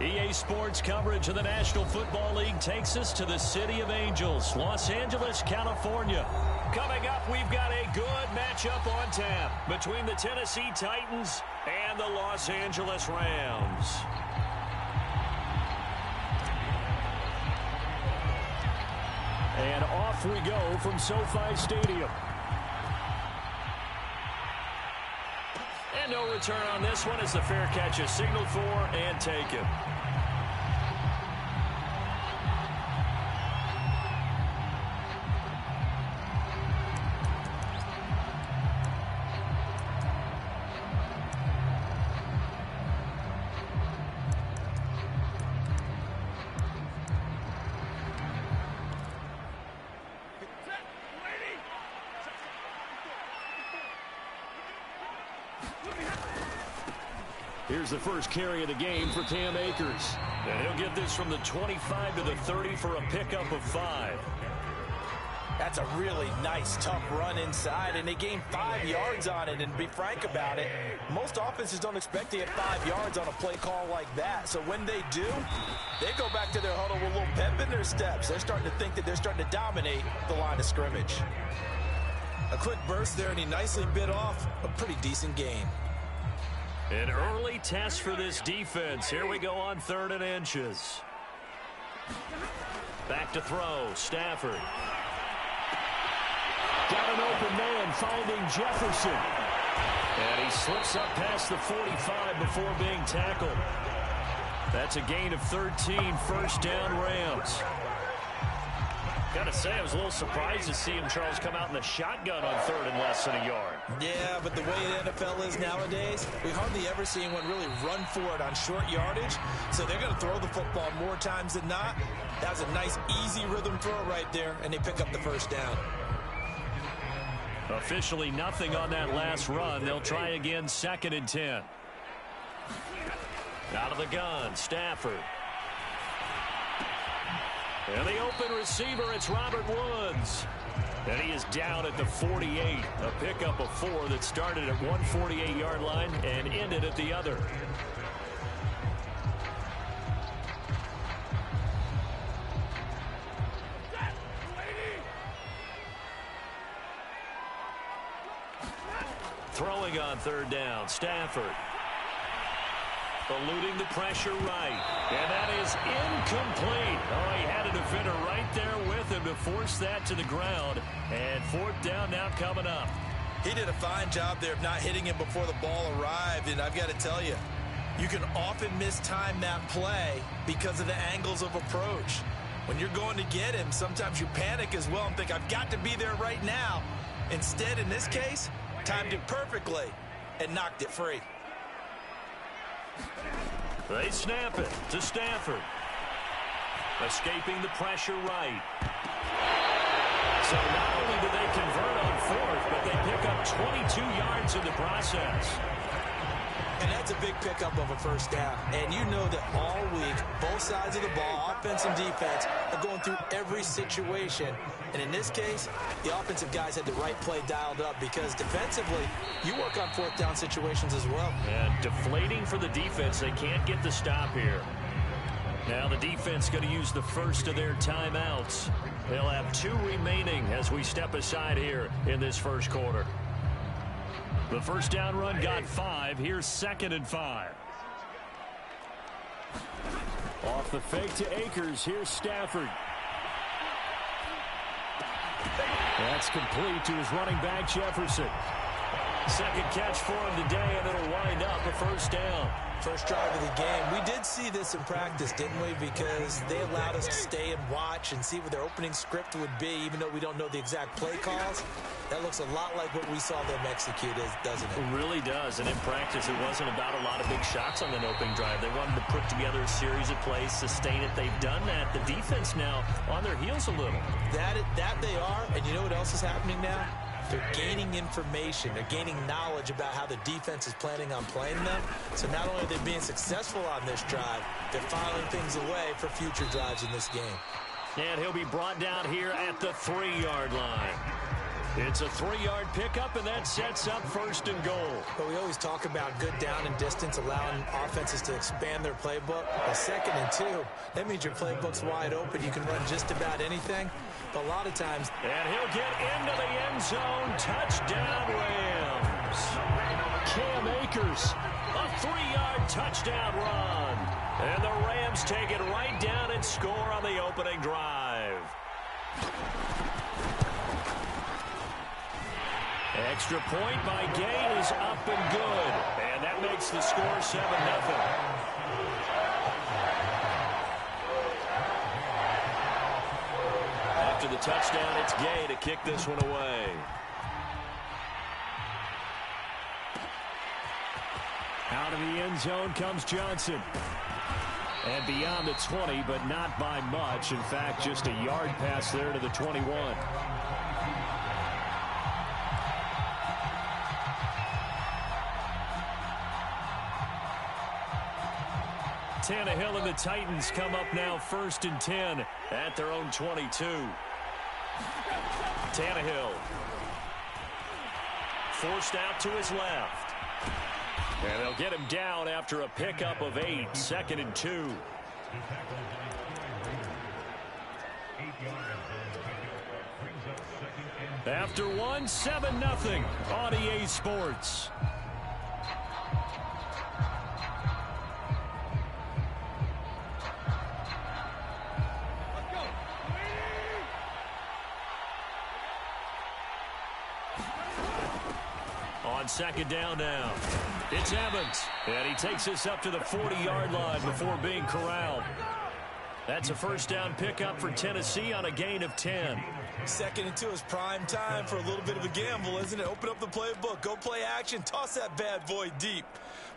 EA Sports coverage of the National Football League takes us to the City of Angels, Los Angeles, California. Coming up, we've got a good matchup on tap between the Tennessee Titans and the Los Angeles Rams. And off we go from SoFi Stadium. And no return on this one as the fair catch is signaled for and taken. Here's the first carry of the game for Cam Akers. And he'll get this from the 25 to the 30 for a pickup of 5. That's a really nice, tough run inside, and they gained 5 yards on it. And to be frank about it, most offenses don't expect to get 5 yards on a play call like that. So when they do, they go back to their huddle with a little pep in their steps. They're starting to think that they're starting to dominate the line of scrimmage. A quick burst there, and he nicely bit off a pretty decent gain. An early test for this defense. Here we go on 3rd and inches. Back to throw. Stafford. Got an open man finding Jefferson. And he slips up past the 45 before being tackled. That's a gain of 13. First down, Rams. Got to say, I was a little surprised to see him, Charles, come out in the shotgun on 3rd and less than a yard. Yeah, but the way the NFL is nowadays, we hardly ever see anyone really run for it on short yardage. So they're going to throw the football more times than not. That was a nice, easy rhythm throw right there, and they pick up the first down. Officially nothing on that last run. They'll try again, 2nd and 10. Out of the gun, Stafford. And the open receiver, it's Robert Woods. And he is down at the 48. A pickup of 4 that started at one 48-yard line and ended at the other. Throwing on 3rd down, Stafford. Eluding the pressure right. And that is incomplete. Oh, he had a defender right there with him to force that to the ground. And 4th down now coming up. He did a fine job there of not hitting him before the ball arrived. And I've got to tell you, you can often mistime that play because of the angles of approach. When you're going to get him, sometimes you panic as well and think, I've got to be there right now. Instead, in this case, timed it perfectly and knocked it free. They snap it to Stafford. Escaping the pressure right. So not only do they convert on 4th, but they pick up 22 yards in the process. And that's a big pickup of a first down. And you know that all week, both sides of the ball, offense and defense, are going through every situation. And in this case, the offensive guys had the right play dialed up because defensively, you work on 4th down situations as well. And deflating for the defense. They can't get the stop here. Now the defense going to use the first of their timeouts. They'll have 2 remaining as we step aside here in this first quarter. The first down run got 5. Here's 2nd and 5. Off the fake to Akers. Here's Stafford. That's complete to his running back, Jefferson. Second catch for him today, and it'll wind up a first down. First drive of the game. We did see this in practice, didn't we? Because they allowed us to stay and watch and see what their opening script would be, even though we don't know the exact play calls. That looks a lot like what we saw them execute, doesn't it? It really does. And in practice, it wasn't about a lot of big shots on that opening drive. They wanted to put together a series of plays, sustain it. They've done that. The defense now on their heels a little. That they are. And you know what else is happening now? They're gaining information. They're gaining knowledge about how the defense is planning on playing them. So not only are they being successful on this drive, they're filing things away for future drives in this game. And he'll be brought down here at the 3-yard line. It's a 3-yard pickup, and that sets up 1st and goal. But we always talk about good down and distance, allowing offenses to expand their playbook. A 2nd and 2, that means your playbook's wide open. You can run just about anything. But a lot of times... And he'll get into the end zone. Touchdown, Rams. Cam Akers, a 3-yard touchdown run. And the Rams take it right down and score on the opening drive. Extra point by Gay is up and good. And that makes the score 7-0. After the touchdown, it's Gay to kick this one away. Out of the end zone comes Johnson. And beyond the 20, but not by much. In fact, just a yard pass there to the 21. Tannehill and the Titans come up now 1st and 10 at their own 22. Tannehill forced out to his left. And they'll get him down after a pickup of 8, 2nd and 2. After 1, 7-0 on EA Sports. On 2nd down now, it's Evans, and he takes us up to the 40-yard line before being corralled. That's a 1st down pickup for Tennessee on a gain of 10. 2nd and 2 is prime time for a little bit of a gamble, isn't it? Open up the playbook, go play action, toss that bad boy deep.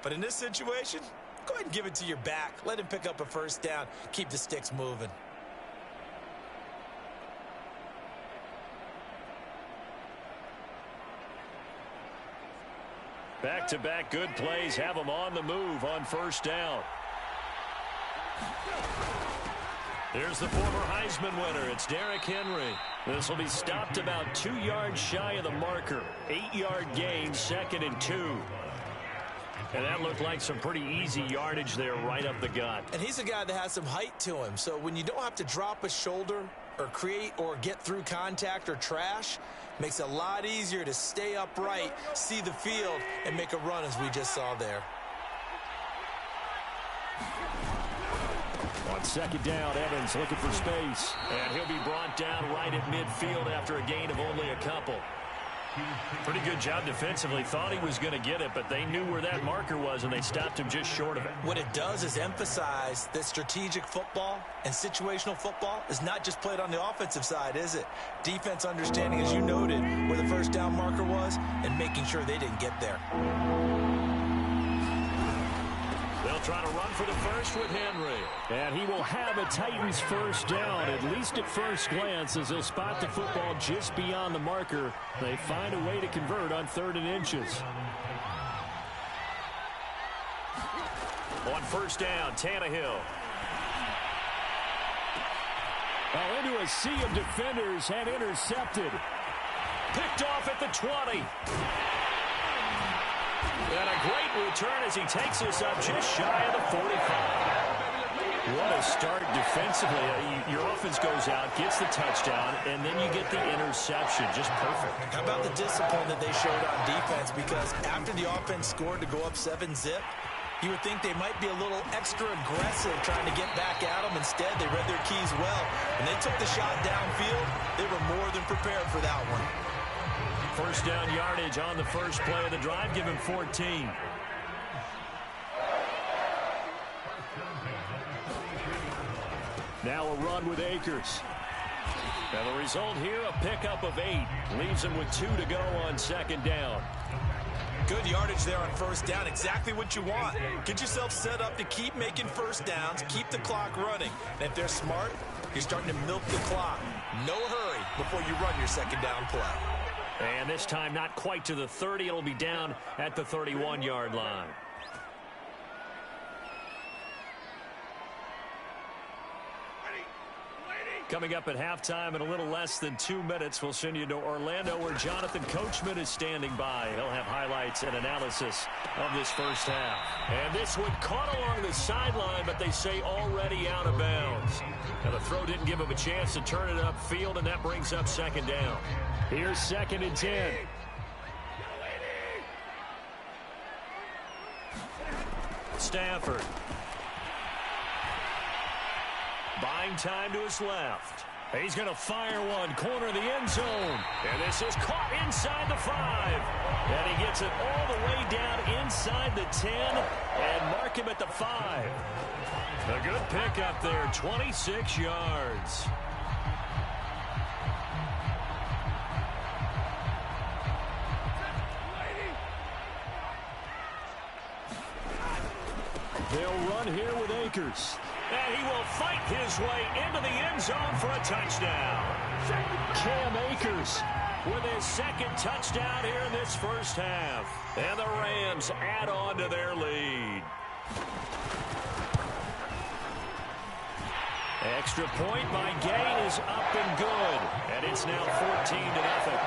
But in this situation, go ahead and give it to your back. Let him pick up a 1st down, keep the sticks moving. Back-to-back good plays have them on the move on 1st down. There's the former Heisman winner. It's Derrick Henry. This will be stopped about 2 yards shy of the marker. 8-yard gain, 2nd and 2. And that looked like some pretty easy yardage there right up the gut. And he's a guy that has some height to him. So when you don't have to drop a shoulder or create or get through contact or trash, makes it a lot easier to stay upright, see the field, and make a run as we just saw there. On 2nd down, Evans looking for space. And he'll be brought down right at midfield after a gain of only a couple. Pretty good job defensively. Thought he was going to get it, but they knew where that marker was, and they stopped him just short of it. What it does is emphasize that strategic football and situational football is not just played on the offensive side, is it? Defense understanding, as you noted, where the 1st down marker was and making sure they didn't get there. They'll try to run for the first with Henry. And he will have a Titans 1st down, at least at first glance, as they'll spot the football just beyond the marker. They find a way to convert on 3rd and inches. On 1st down, Tannehill. Well, into a sea of defenders and intercepted. Picked off at the 20. And a great return as he takes us up just shy of the 45. What a start defensively. Your offense goes out, gets the touchdown, and then you get the interception. Just perfect. How about the discipline that they showed on defense? Because after the offense scored to go up 7-zip, you would think they might be a little extra aggressive trying to get back at them. Instead, they read their keys well. When they took the shot downfield, they were more than prepared for that one. 1st down yardage on the first play of the drive. Give him 14. Now a run with Akers. And the result here, a pickup of 8. Leaves him with 2 to go on 2nd down. Good yardage there on 1st down. Exactly what you want. Get yourself set up to keep making 1st downs, keep the clock running. And if they're smart, you're starting to milk the clock. No hurry before you run your 2nd down play. And this time not quite to the 30. It'll be down at the 31-yard line. Coming up at halftime in a little less than 2 minutes, we'll send you to Orlando where Jonathan Coachman is standing by. He'll have highlights and analysis of this first half. And this one caught along the sideline, but they say already out of bounds. Now the throw didn't give him a chance to turn it upfield, and that brings up second down. Here's 2nd and 10. Stafford. Buying time to his left. He's going to fire one, corner of the end zone. And this is caught inside the 5. And he gets it all the way down inside the 10 and mark him at the 5. A good pickup there, 26 yards. They'll run here with Akers. And he will fight his way into the end zone for a touchdown. Cam Akers with his 2nd touchdown here in this first half. And the Rams add on to their lead. Extra point by Gay is up and good. And it's now 14-0.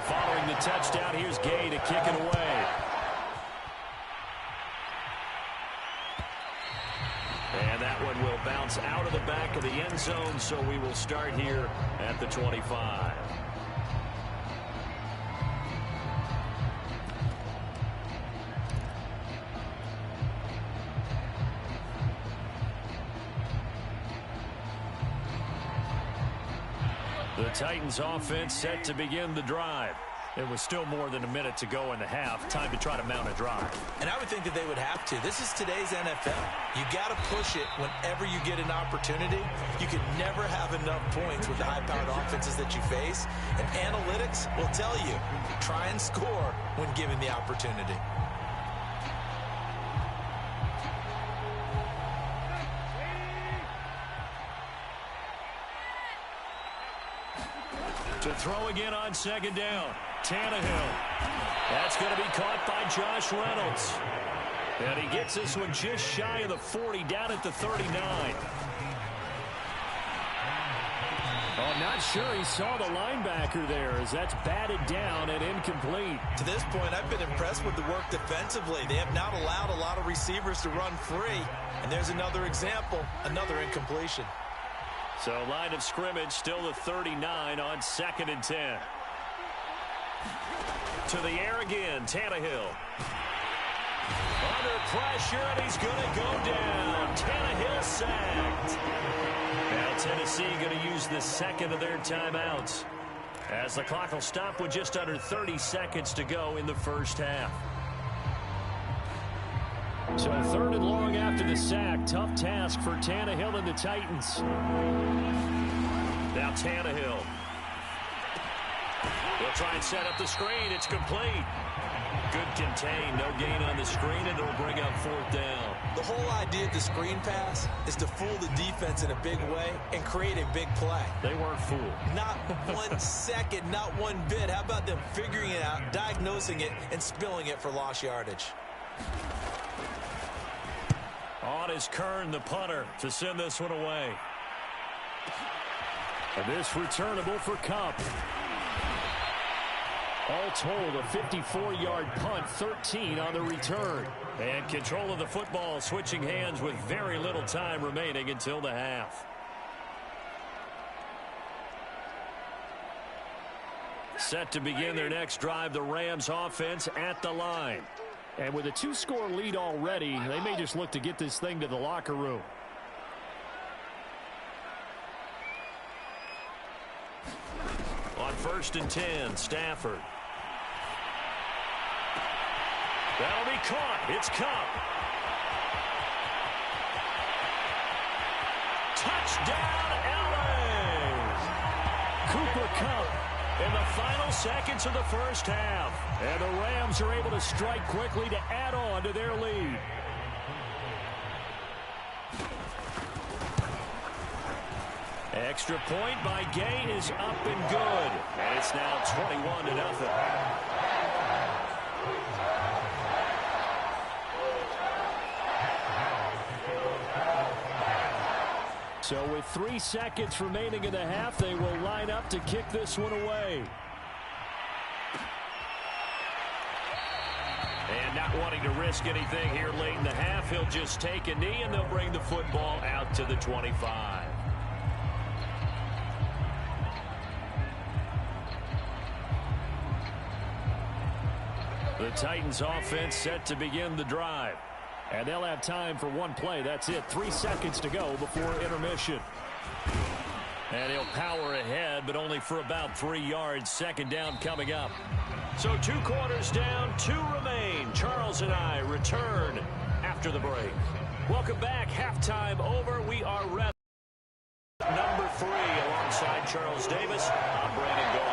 Following the touchdown, here's Gay to kick it away. And that one will bounce out of the back of the end zone, so we will start here at the 25. The Titans offense set to begin the drive. It was still more than a minute to go in the half. Time to try to mount a drive. And I would think that they would have to. This is today's NFL. You got to push it whenever you get an opportunity. You can never have enough points with the high-powered offenses that you face. And analytics will tell you, try and score when given the opportunity. To throw again on 2nd down. Tannehill. That's going to be caught by Josh Reynolds. And he gets this one just shy of the 40, down at the 39. Oh, I'm not sure he saw the linebacker there, as that's batted down and incomplete. To this point, I've been impressed with the work defensively. They have not allowed a lot of receivers to run free. And there's another example, another incompletion. So line of scrimmage still the 39 on 2nd and 10. To the air again, Tannehill. Under pressure, and he's going to go down. Tannehill sacked. Now Tennessee going to use the 2nd of their timeouts, as the clock will stop with just under 30 seconds to go in the first half. So 3rd and long after the sack. Tough task for Tannehill and the Titans. Now Tannehill. He'll try and set up the screen. It's complete. Good contain. No gain on the screen, and it'll bring up 4th down. The whole idea of the screen pass is to fool the defense in a big way and create a big play. They weren't fooled. Not 1 second, not one bit. How about them figuring it out, diagnosing it, and spilling it for lost yardage? On is Kern, the punter, to send this one away. And this returnable for Kupp. All told, a 54-yard punt, 13 on the return. And control of the football switching hands with very little time remaining until the half. Set to begin their next drive, the Rams offense at the line. And with a 2-score lead already, they may just look to get this thing to the locker room. On 1st and 10, Stafford. That'll be caught. It's Kupp. Touchdown, LA! Cooper Kupp in the final seconds of the first half. And the Rams are able to strike quickly to add on to their lead. Extra point by Gay is up and good. And it's now 21-0. So with 3 seconds remaining in the half, they will line up to kick this one away. And not wanting to risk anything here late in the half, he'll just take a knee, and they'll bring the football out to the 25. The Titans offense set to begin the drive. And they'll have time for one play. That's it. 3 seconds to go before intermission. And he'll power ahead, but only for about 3 yards. Second down coming up. So 2 quarters down, 2 remain. Charles and I return after the break. Welcome back. Halftime over. We are ready. Number 3 alongside Charles Davis. I'm Brandon Gordon.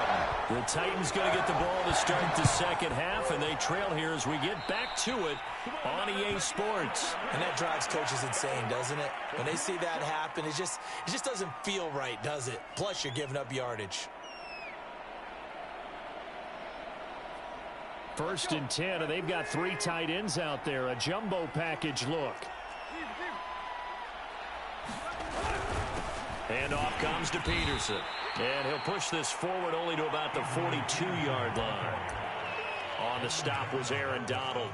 The Titans going to get the ball to start the second half, and they trail here as we get back to it on EA Sports. And that drives coaches insane, doesn't it? When they see that happen, it just doesn't feel right, does it? Plus, you're giving up yardage. 1st and 10, and they've got 3 tight ends out there. A jumbo package look. And off comes to Peterson. And he'll push this forward only to about the 42-yard line. On the stop was Aaron Donald.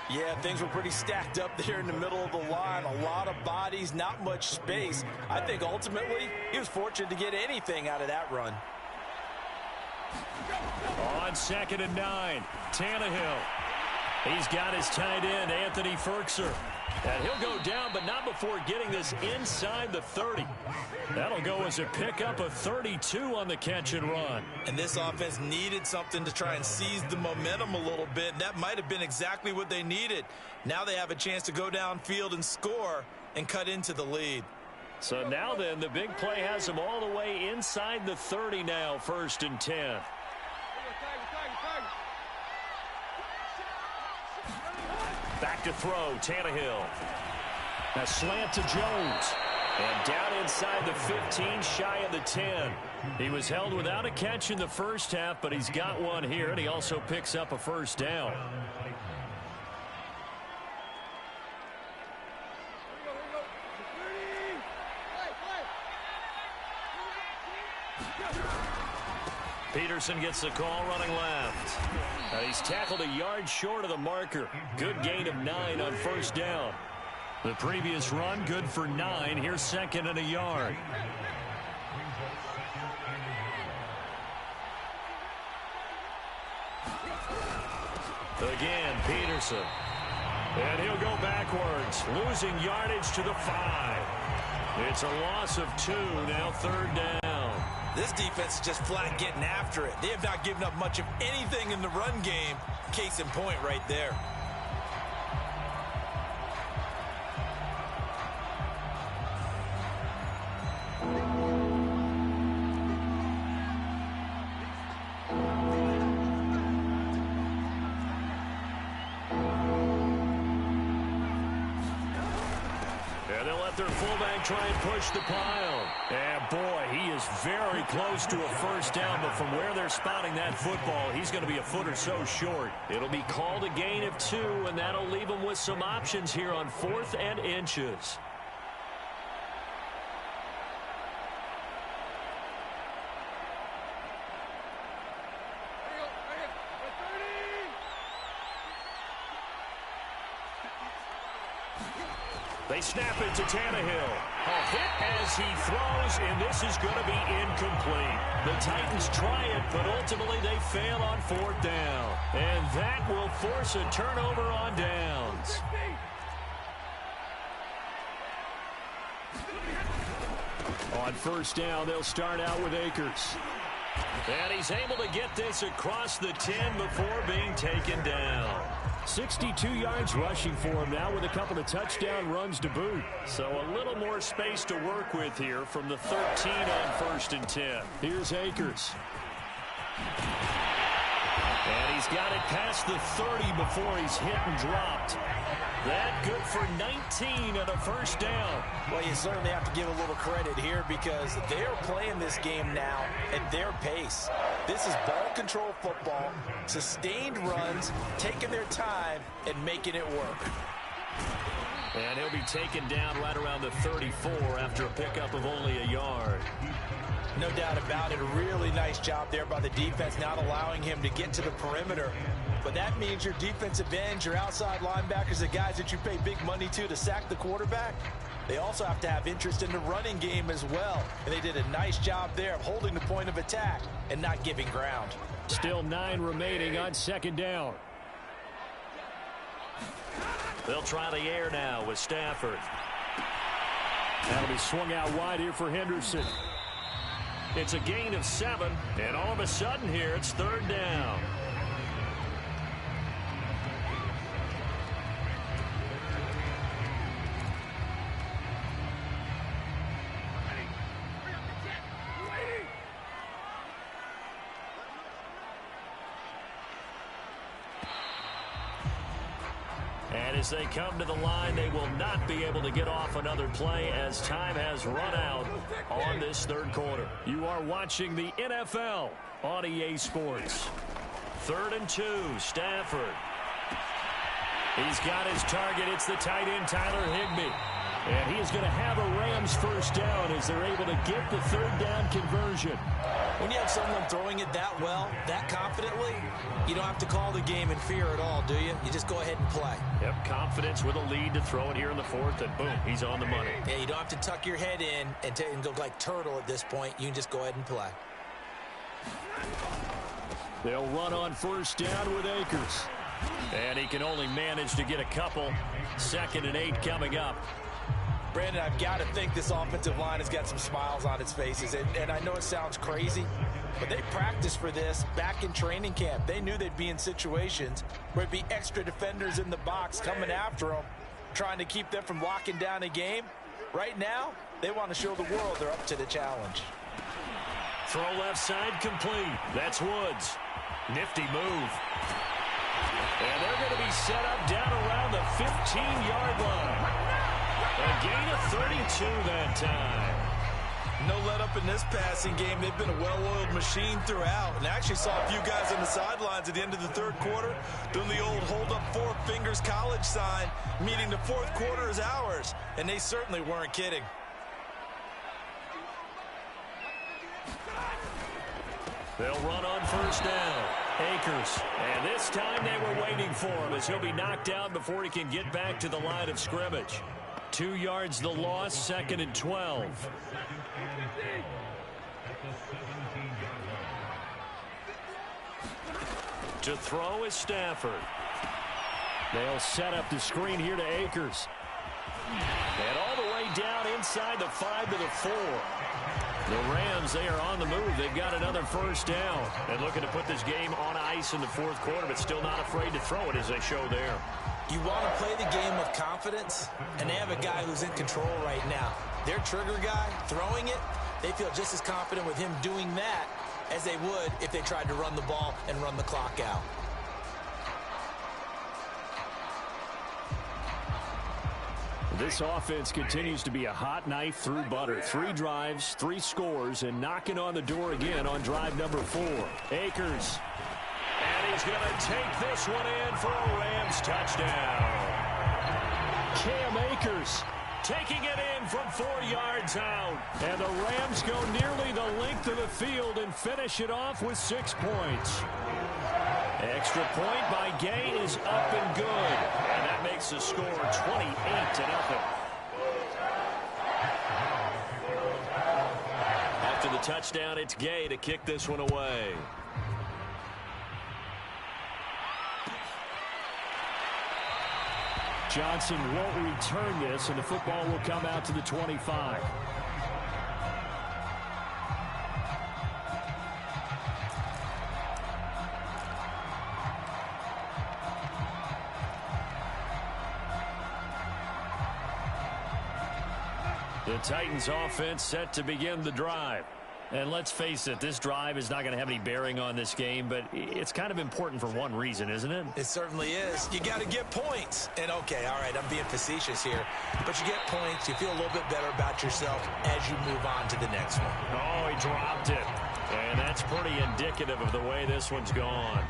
Yeah, things were pretty stacked up there in the middle of the line. A lot of bodies, not much space. I think ultimately he was fortunate to get anything out of that run. On 2nd and 9, Tannehill. He's got his tight end, Anthony Ferkser. And he'll go down, but not before getting this inside the 30. That'll go as a pickup of 32 on the catch and run. And this offense needed something to try and seize the momentum a little bit. That might have been exactly what they needed. Now they have a chance to go downfield and score and cut into the lead. So now then, the big play has them all the way inside the 30 now, 1st and 10. Back to throw, Tannehill. A slant to Jones. And down inside the 15, shy of the 10. He was held without a catch in the first half, but he's got one here, and he also picks up a first down. Peterson gets the call running left. And he's tackled a yard short of the marker. Good gain of 9 on first down. The previous run, good for 9. Here's 2nd and a yard. Again, Peterson. And he'll go backwards, losing yardage to the 5. It's a loss of 2, now 3rd down. This defense is just flat getting after it. They have not given up much of anything in the run game. Case in point right there. Their fullback try and push the pile. And boy, he is very close to a first down, but from where they're spotting that football, he's going to be a foot or so short. It'll be called a gain of 2, and that'll leave them with some options here on 4th and inches. They snap it to Tannehill. A hit as he throws, and this is going to be incomplete. The Titans try it, but ultimately they fail on 4th down. And that will force a turnover on downs. On 1st down, they'll start out with Akers. And he's able to get this across the 10 before being taken down. 62 yards rushing for him now with a couple of touchdown runs to boot. So a little more space to work with here from the 13 on 1st and 10. Here's Akers. And he's got it past the 30 before he's hit and dropped. That good for 19 and a first down. Well, you certainly have to give a little credit here because they're playing this game now at their pace. This is ball control football, sustained runs, taking their time and making it work. And he'll be taken down right around the 34 after a pickup of only a yard. No doubt about it. A really nice job there by the defense, not allowing him to get to the perimeter. But that means your defensive ends, your outside linebackers, the guys that you pay big money to sack the quarterback, they also have to have interest in the running game as well. And they did a nice job there of holding the point of attack and not giving ground. Still 9 remaining on second down. They'll try the air now with Stafford. That'll be swung out wide here for Henderson. It's a gain of 7, and all of a sudden here it's third down. And as they come to the line, they will not be able to get off another play as time has run out on this third quarter. You are watching the NFL on EA Sports. 3rd and 2, Stafford. He's got his target. It's the tight end, Tyler Higbee. And he is going to have a Rams first down as they're able to get the third down conversion. When you have someone throwing it that well, that confidently, you don't have to call the game in fear at all, do you? You just go ahead and play. Yep, confidence with a lead to throw it here in the 4th, and boom, he's on the money. Yeah, you don't have to tuck your head in and go like turtle at this point. You can just go ahead and play. They'll run on first down with Akers. And he can only manage to get a couple. 2nd and 8 coming up. Brandon, I've got to think this offensive line has got some smiles on its faces. And I know it sounds crazy, but they practiced for this back in training camp. They knew they'd be in situations where it'd be extra defenders in the box coming after them, trying to keep them from locking down a game. Right now, they want to show the world they're up to the challenge. Throw left side complete. That's Woods. Nifty move. And they're going to be set up down around the 15-yard line. A gain of 32 that time. No let up in this passing game. They've been a well-oiled machine throughout. And I actually saw a few guys on the sidelines at the end of the third quarter doing the old hold up 4 fingers college sign, meaning the fourth quarter is ours. And they certainly weren't kidding. They'll run on first down. Akers. And this time they were waiting for him as he'll be knocked out before he can get back to the line of scrimmage. 2 yards the loss, 2nd and 12. To throw is Stafford. They'll set up the screen here to Akers. And all the way down inside the 5 to the 4. The Rams, they are on the move. They've got another first down. And looking to put this game on ice in the 4th quarter, but still not afraid to throw it as they show there. You want to play the game with confidence, and they have a guy who's in control right now. Their trigger guy, throwing it, they feel just as confident with him doing that as they would if they tried to run the ball and run the clock out. This offense continues to be a hot knife through butter. 3 drives, 3 scores, and knocking on the door again on drive number 4. Akers. And he's going to take this one in for a Rams touchdown. Cam Akers taking it in from 4 yards out. And the Rams go nearly the length of the field and finish it off with 6 points. Extra point by Gay is up and good. And that makes the score 28-0. After the touchdown, it's Gay to kick this one away. Johnson won't return this, and the football will come out to the 25. The Titans offense set to begin the drive. And let's face it, this drive is not going to have any bearing on this game, but it's kind of important for one reason, isn't it? It certainly is. You got to get points. And, okay, all right, I'm being facetious here. But you get points, you feel a little bit better about yourself as you move on to the next one. Oh, he dropped it. And that's pretty indicative of the way this one's gone.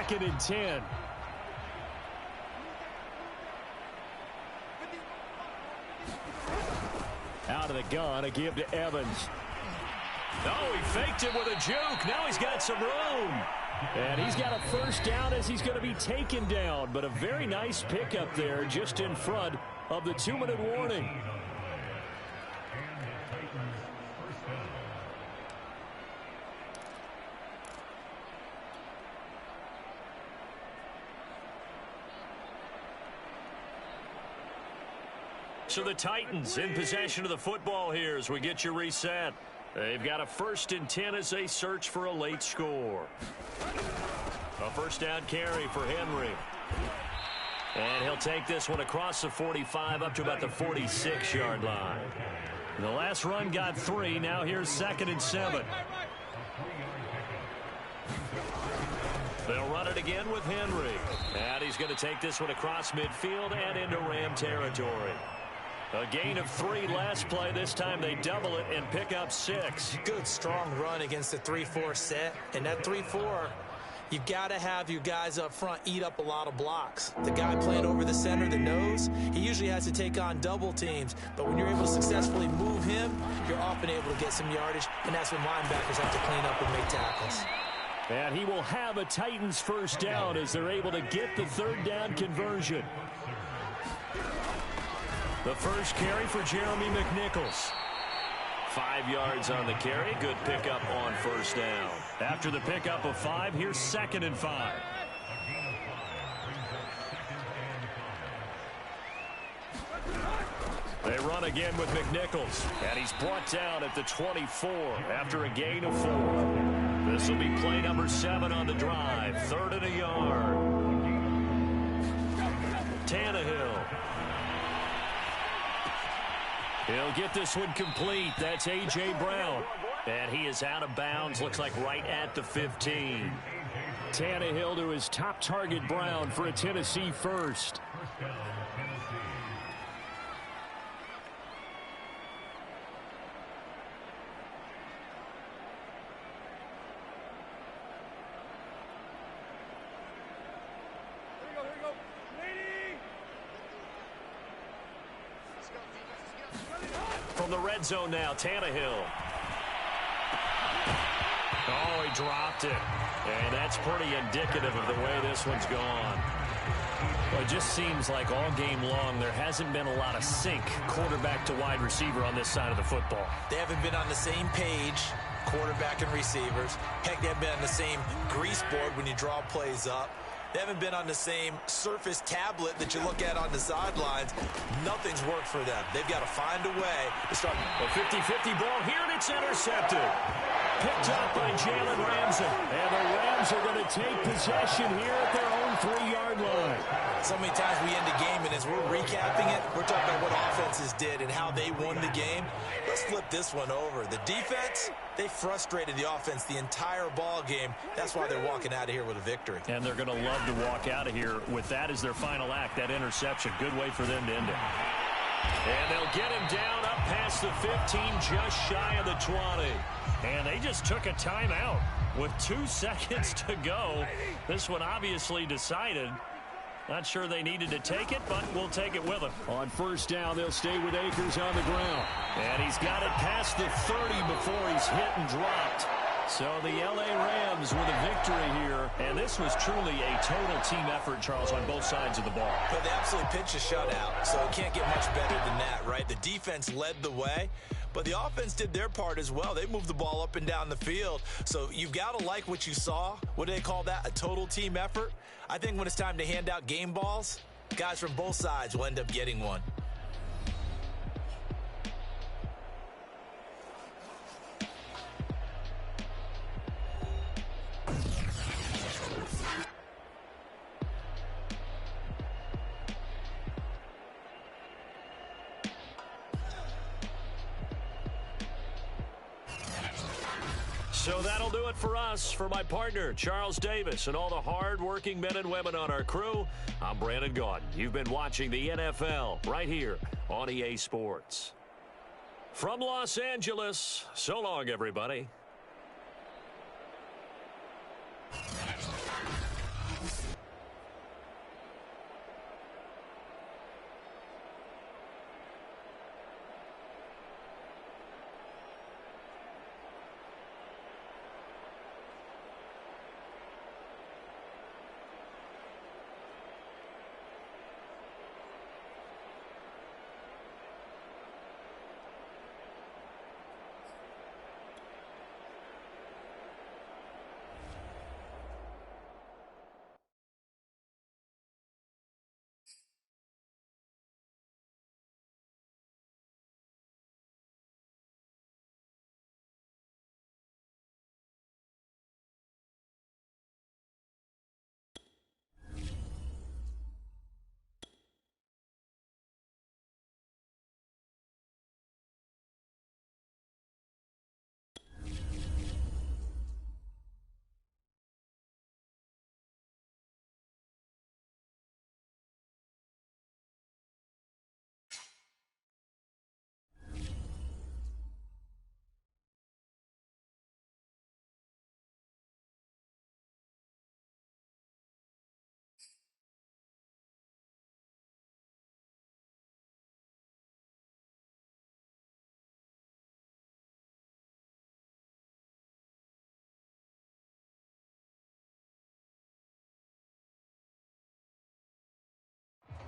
2nd and 10. Out of the gun, a give to Evans. Oh, he faked it with a juke. Now he's got some room. And he's got a first down as he's going to be taken down. But a very nice pickup there just in front of the 2-minute warning. So the Titans in possession of the football here as we get you reset. They've got a 1st and 10 as they search for a late score. A first down carry for Henry. And he'll take this one across the 45 up to about the 46-yard line. The last run got 3. Now here's 2nd and 7. They'll run it again with Henry. And he's going to take this one across midfield and into Ram territory. A gain of 3 last play. This time they double it and pick up 6. Good, strong run against the 3-4 set. And that 3-4, you've got to have your guys up front eat up a lot of blocks. The guy playing over the center, the nose, he usually has to take on double teams. But when you're able to successfully move him, you're often able to get some yardage. And that's when linebackers have to clean up and make tackles. And he will have a Titans first down as they're able to get the 3rd down conversion. The first carry for Jeremy McNichols. 5 yards on the carry. Good pickup on first down. After the pickup of 5, here's 2nd and 5. They run again with McNichols. And he's brought down at the 24 after a gain of 4. This will be play number 7 on the drive. 3rd and a yard. Tannehill. He'll get this one complete. That's A.J. Brown. And he is out of bounds. Looks like right at the 15. Tannehill to his top target, Brown, for a Tennessee first. From the red zone now, Tannehill. Oh, he dropped it. And that's pretty indicative of the way this one's gone. Well, it just seems like all game long there hasn't been a lot of sync quarterback to wide receiver on this side of the football. They haven't been on the same page, quarterback and receivers. Heck, they haven't been on the same grease board when you draw plays up. They haven't been on the same surface tablet that you look at on the sidelines. Nothing's worked for them. They've got to find a way to start. A 50-50 ball here, and it's intercepted. Picked up by Jalen Ramsey. And the Rams are going to take possession here at their own 3-yard line. So many times we end the game, and as we're recapping it, we're talking about what offenses did and how they won the game. Let's flip this one over. The defense, they frustrated the offense the entire ball game. That's why they're walking out of here with a victory. And they're going to love to walk out of here with that as their final act, that interception. Good way for them to end it. And they'll get him down up past the 15, just shy of the 20. And they just took a timeout with 2 seconds to go. This one obviously decided. Not sure they needed to take it, but we'll take it with them. On first down, they'll stay with Akers on the ground. And he's got it past the 30 before he's hit and dropped. So the L.A. Rams with a victory here. And this was truly a total team effort, Charles, on both sides of the ball. But they absolutely pitched a shutout, so it can't get much better than that, right? The defense led the way, but the offense did their part as well. They moved the ball up and down the field. So you've got to like what you saw. What do they call that? A total team effort? I think when it's time to hand out game balls, guys from both sides will end up getting one. So that'll do it for us. For my partner, Charles Davis, and all the hard-working men and women on our crew, I'm Brandon Gaudin. You've been watching the NFL right here on EA Sports. From Los Angeles, so long, everybody.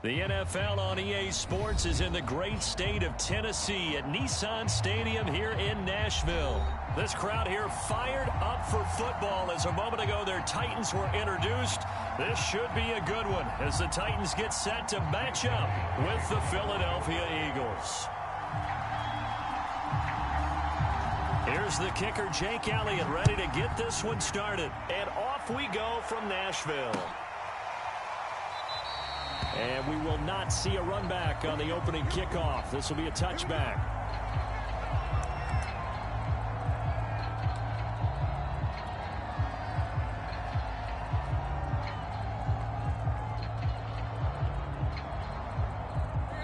The NFL on EA Sports is in the great state of Tennessee at Nissan Stadium here in Nashville. This crowd here fired up for football as a moment ago their Titans were introduced. This should be a good one as the Titans get set to match up with the Philadelphia Eagles. Here's the kicker, Jake Elliott, ready to get this one started. And off we go from Nashville. And we will not see a run back on the opening kickoff. This will be a touchback.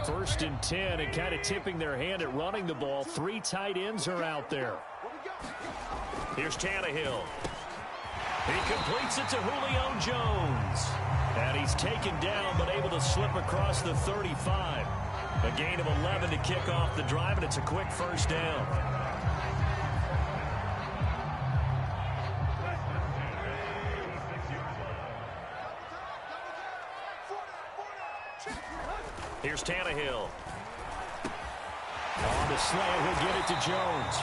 First and 10, and kind of tipping their hand at running the ball. 3 tight ends are out there. Here's Tannehill. He completes it to Julio Jones. And he's taken down, but able to slip across the 35. A gain of 11 to kick off the drive, and it's a quick first down. Here's Tannehill. On the slant, he'll get it to Jones.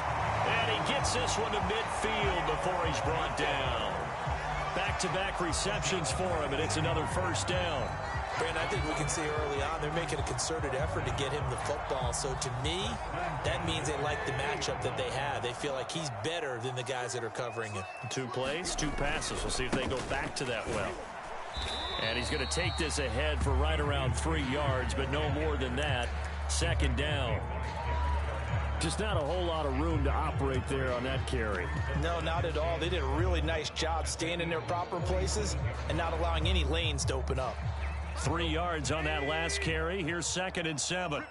And he gets this one to midfield before he's brought down. Back-to-back receptions for him, and it's another first down. Brandon, I think we can see early on they're making a concerted effort to get him the football. So to me, that means they like the matchup that they have. They feel like he's better than the guys that are covering him. 2 plays, 2 passes. We'll see if they go back to that well. And he's going to take this ahead for right around 3 yards, but no more than that. Second down. Just not a whole lot of room to operate there on that carry. No, not at all. They did a really nice job staying in their proper places and not allowing any lanes to open up. 3 yards on that last carry. Here's 2nd and 7.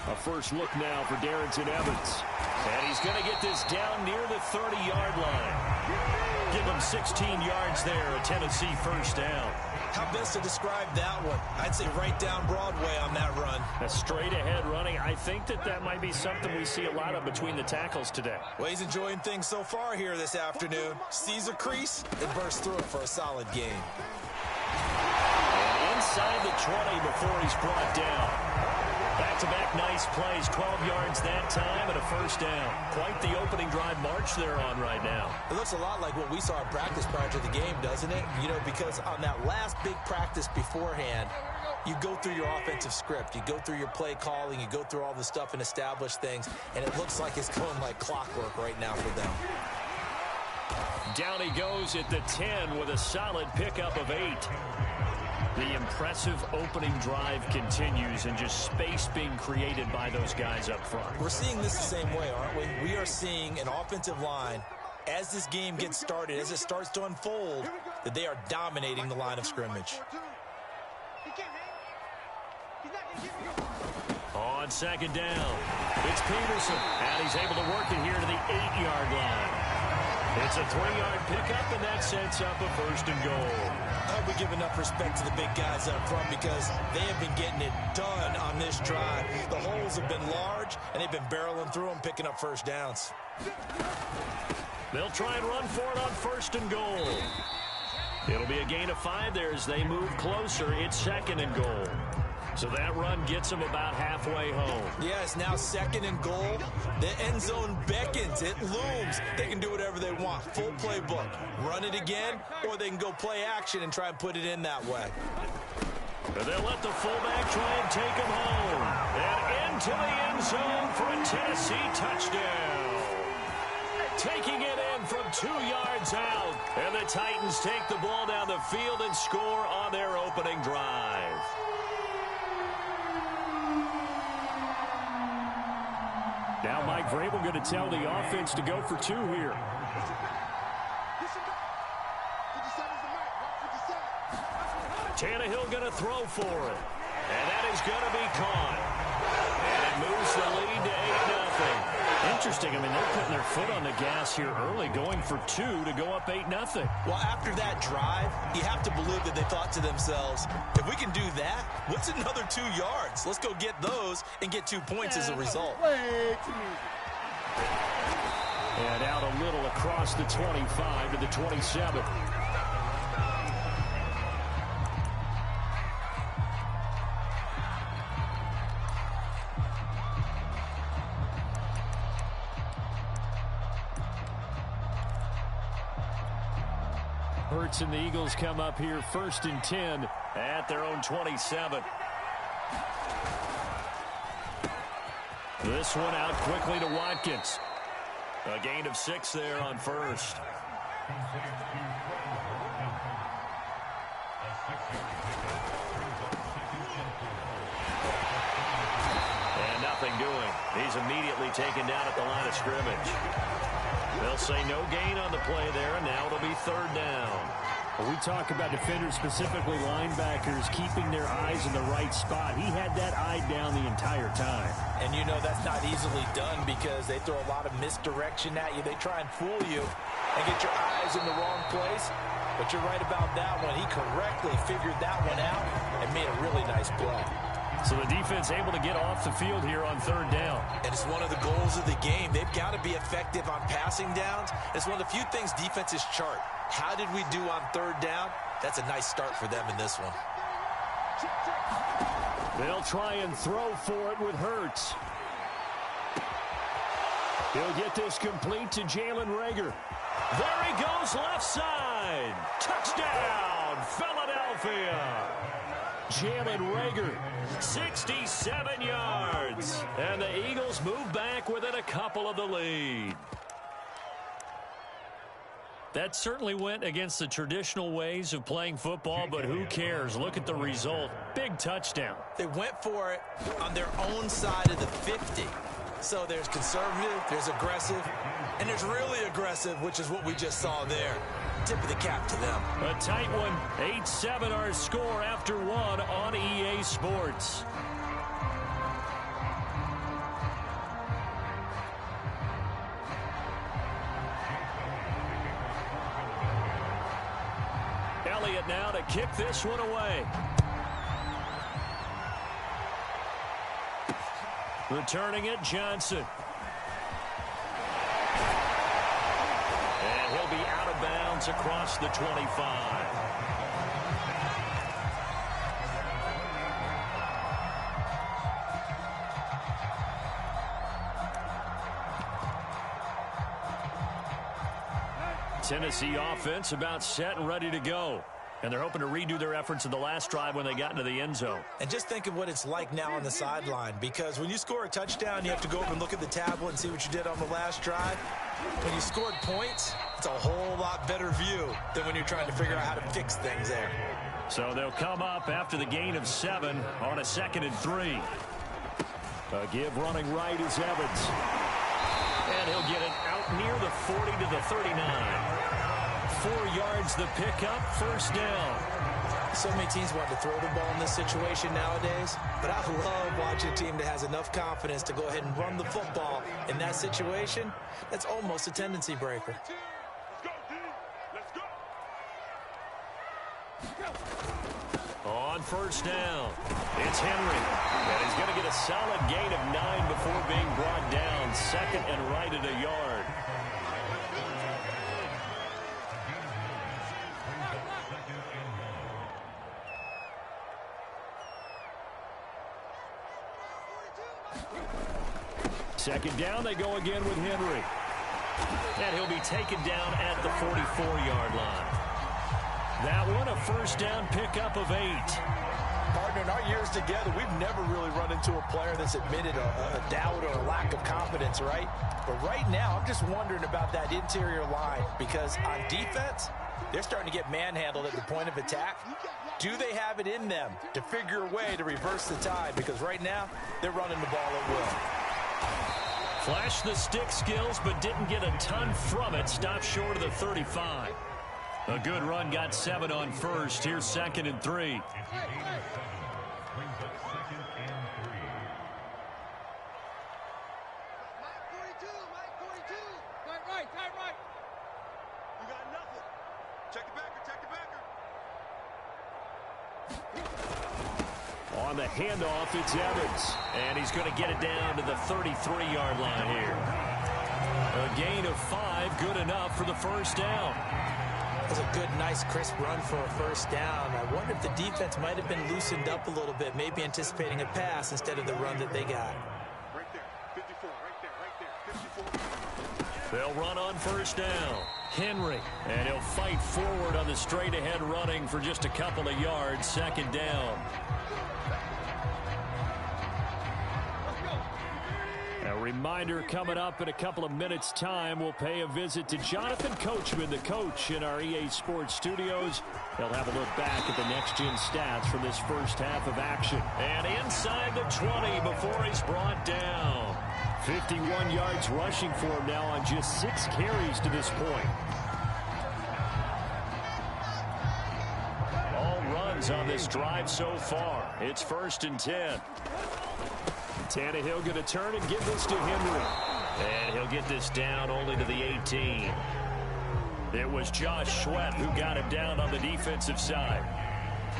A first look now for Darrington Evans. And he's going to get this down near the 30-yard line. Give him 16 yards there, a Tennessee first down. How best to describe that one? I'd say right down Broadway on that run. A straight-ahead running. I think that might be something we see a lot of between the tackles today. Well, he's enjoying things so far here this afternoon. Sees a crease and bursts through it for a solid gain. And inside the 20 before he's brought down. Back-to-back nice plays, 12 yards that time and a first down. Quite the opening drive march they're on right now. It looks a lot like what we saw in practice prior to the game, doesn't it? You know, because on that last big practice beforehand, you go through your offensive script. You go through your play calling. You go through all the stuff and establish things. And it looks like it's going like clockwork right now for them. Down he goes at the 10 with a solid pickup of 8. The impressive opening drive continues and just space being created by those guys up front. We're seeing this the same way, aren't we? We are seeing an offensive line, as this game gets started, as it starts to unfold, that they are dominating the line of scrimmage. On 2nd down, it's Peterson, and he's able to work it here to the 8-yard line. It's a 3-yard pickup, and that sets up a first and goal. I hope we give enough respect to the big guys up front because they have been getting it done on this drive. The holes have been large, and they've been barreling through them, picking up first downs. They'll try and run for it on 1st and goal. It'll be a gain of 5 there as they move closer. It's 2nd and goal. So that run gets them about halfway home. Yeah, it's now 2nd and goal. The end zone beckons. It looms. They can do whatever they want. Full playbook. Run it again, or they can go play action and try and put it in that way. And they'll let the fullback try and take him home. And into the end zone for a Tennessee touchdown. Taking it in from 2 yards out. And the Titans take the ball down the field and score on their opening drive. Now Mike Vrabel going to tell the offense to go for 2 here. Tannehill going to throw for it. And that is going to be caught. And it moves the lead to 8-0. Interesting. I mean, they're putting their foot on the gas here early, going for 2 to go up 8-0. Well, after that drive, you have to believe that they thought to themselves, if we can do that, what's another 2 yards? Let's go get those and get 2 points as a result. And out a little across the 25 to the 27. timeouts, and the Eagles come up here 1st and 10 at their own 27. This one out quickly to Watkins. A gain of 6 there on first. And nothing doing. He's immediately taken down at the line of scrimmage. They'll say no gain on the play there, and now it'll be 3rd down. When we talk about defenders, specifically linebackers, keeping their eyes in the right spot. He had that eye down the entire time. And you know that's not easily done because they throw a lot of misdirection at you. They try and fool you and get your eyes in the wrong place. But you're right about that one. He correctly figured that one out and made a really nice play. So the defense able to get off the field here on 3rd down. And it's one of the goals of the game. They've got to be effective on passing downs. It's one of the few things defenses chart. How did we do on 3rd down? That's a nice start for them in this one. They'll try and throw for it with Hurts. He'll get this complete to Jalen Reagor. There he goes, left side. Touchdown, Philadelphia. Jalen Reagor, 67 yards. And the Eagles move back within a couple of the lead. That certainly went against the traditional ways of playing football, but who cares? Look at the result. Big touchdown. They went for it on their own side of the 50. So there's conservative, there's aggressive, and there's really aggressive, which is what we just saw there. Tip of the cap to them. A tight one. 8-7 our score after 1 on EA Sports. Elliott now to kick this one away. Returning it, Johnson. And he'll be out of bounds across the 25. Tennessee offense about set and ready to go. And they're hoping to redo their efforts in the last drive when they got into the end zone. And just think of what it's like now on the sideline, because when you score a touchdown, you have to go over and look at the tablet and see what you did on the last drive. When you scored points, it's a whole lot better view than when you're trying to figure out how to fix things there. So they'll come up after the gain of 7 on a 2nd and 3. A give running right is Evans. And he'll get it out near the 40 to the 39. 4 yards the pickup, 1st down. So many teams want to throw the ball in this situation nowadays, but I love watching a team that has enough confidence to go ahead and run the football in that situation. That's almost a tendency breaker. On 1st down, it's Henry. And he's going to get a solid gain of 9 before being brought down. 2nd and right at a yard. Second down, they go again with Henry. And he'll be taken down at the 44-yard line. That one, a 1st down pickup of 8. Partner, in our years together, we've never really run into a player that's admitted a doubt or a lack of confidence, right? But right now, I'm just wondering about that interior line, because on defense, they're starting to get manhandled at the point of attack. Do they have it in them to figure a way to reverse the tide? Because right now, they're running the ball at will. Flashed the stick skills, but didn't get a ton from it. Stopped short of the 35. A good run, got 7 on 1st. Here's 2nd and 3. On the handoff, it's Evans. And he's going to get it down to the 33-yard line here. A gain of 5, good enough for the 1st down. That's a good, nice, crisp run for a 1st down. I wonder if the defense might have been loosened up a little bit, maybe anticipating a pass instead of the run that they got. They'll run on 1st down. Henry. And he'll fight forward on the straight-ahead running for just a couple of yards. Second down. A reminder, coming up in a couple of minutes' time, we'll pay a visit to Jonathan Coachman, the coach in our EA Sports studios. He'll have a look back at the next-gen stats from this first half of action. And inside the 20 before he's brought down. 51 yards rushing for him now on just 6 carries to this point. All runs on this drive so far. It's 1st and 10. Tannehill going to turn and give this to Henry. And he'll get this down only to the 18. It was Josh Sweat who got him down on the defensive side.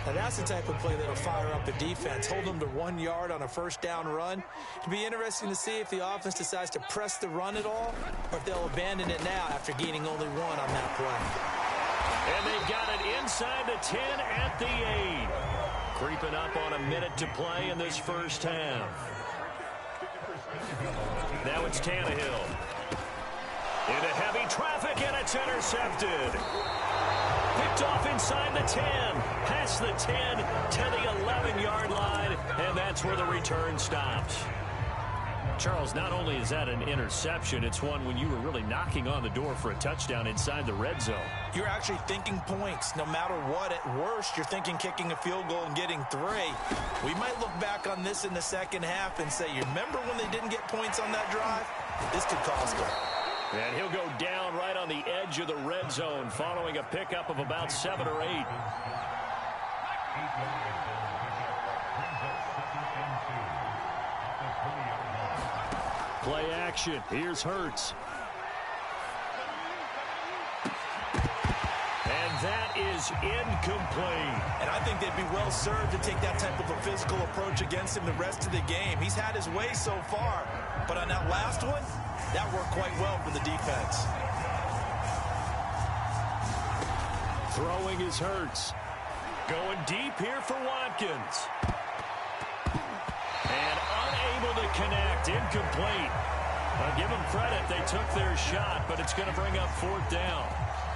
Now that's the type of play that'll fire up the defense. Hold them to 1 yard on a first down run. It'll be interesting to see if the offense decides to press the run at all, or if they'll abandon it now after gaining only 1 on that play. And they've got it inside the 10 at the 8. Creeping up on a minute to play in this first half. Now it's Tannehill. Into heavy traffic, and it's intercepted. Picked off inside the 10. Past the 10 to the 11-yard line, and that's where the return stops. Charles, not only is that an interception, it's one when you were really knocking on the door for a touchdown inside the red zone. You're actually thinking points. No matter what, at worst, you're thinking kicking a field goal and getting 3. We might look back on this in the second half and say, you remember when they didn't get points on that drive? This could cost them. And he'll go down right on the edge of the red zone following a pickup of about 7 or 8. Play action. Here's Hurts. And that is incomplete. And I think they'd be well served to take that type of a physical approach against him the rest of the game. He's had his way so far. But on that last one, that worked quite well for the defense. Throwing is Hurts. Going deep here for Watkins. And unable to connect. Incomplete. I'll give them credit. They took their shot, but it's going to bring up 4th down.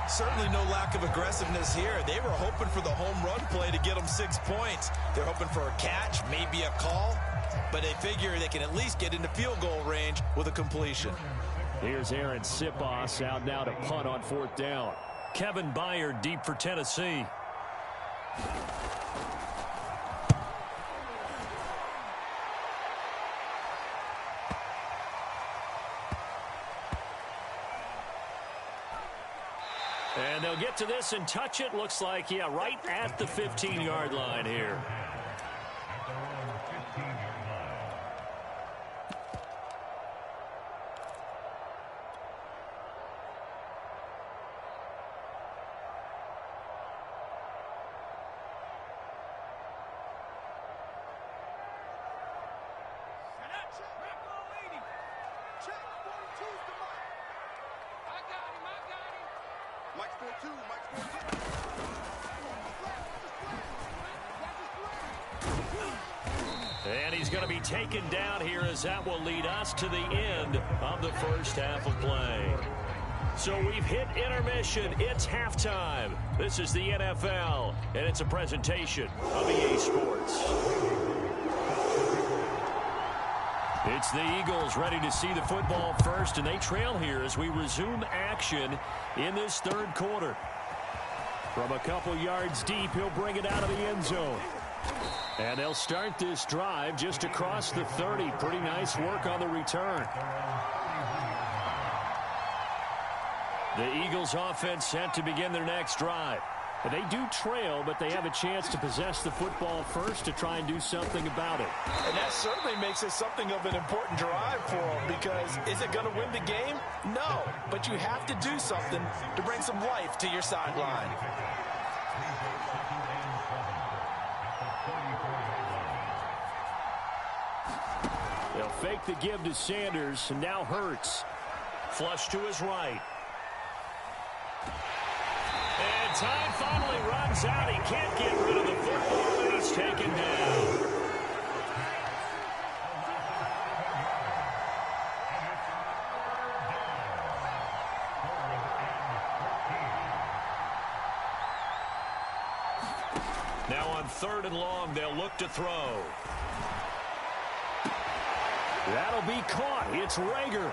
Certainly no lack of aggressiveness here. They were hoping for the home run play to get them 6 points. They're hoping for a catch, maybe a call, but they figure they can at least get into field goal range with a completion. Here's Aaron Sipos out now to punt on 4th down. Kevin Byard deep for Tennessee. And they'll get to this and touch it. Looks like, yeah, right at the 15-yard line here. And he's going to be taken down here as that will lead us to the end of the first half of play. So we've hit intermission. It's halftime. This is the NFL, and it's a presentation of EA Sports. It's the Eagles ready to see the football first, and they trail here as we resume action in this third quarter. From a couple yards deep, he'll bring it out of the end zone. And they'll start this drive just across the 30. Pretty nice work on the return. The Eagles offense set to begin their next drive. They do trail, but they have a chance to possess the football first to try and do something about it. And that certainly makes it something of an important drive for them, because is it going to win the game? No, but you have to do something to bring some life to your sideline. They'll fake the give to Sanders, and now Hurts. Flush to his right. And time finally runs out. He can't get rid of the football, and he's taken down. Now on 3rd and long, they'll look to throw. That'll be caught. It's Rager.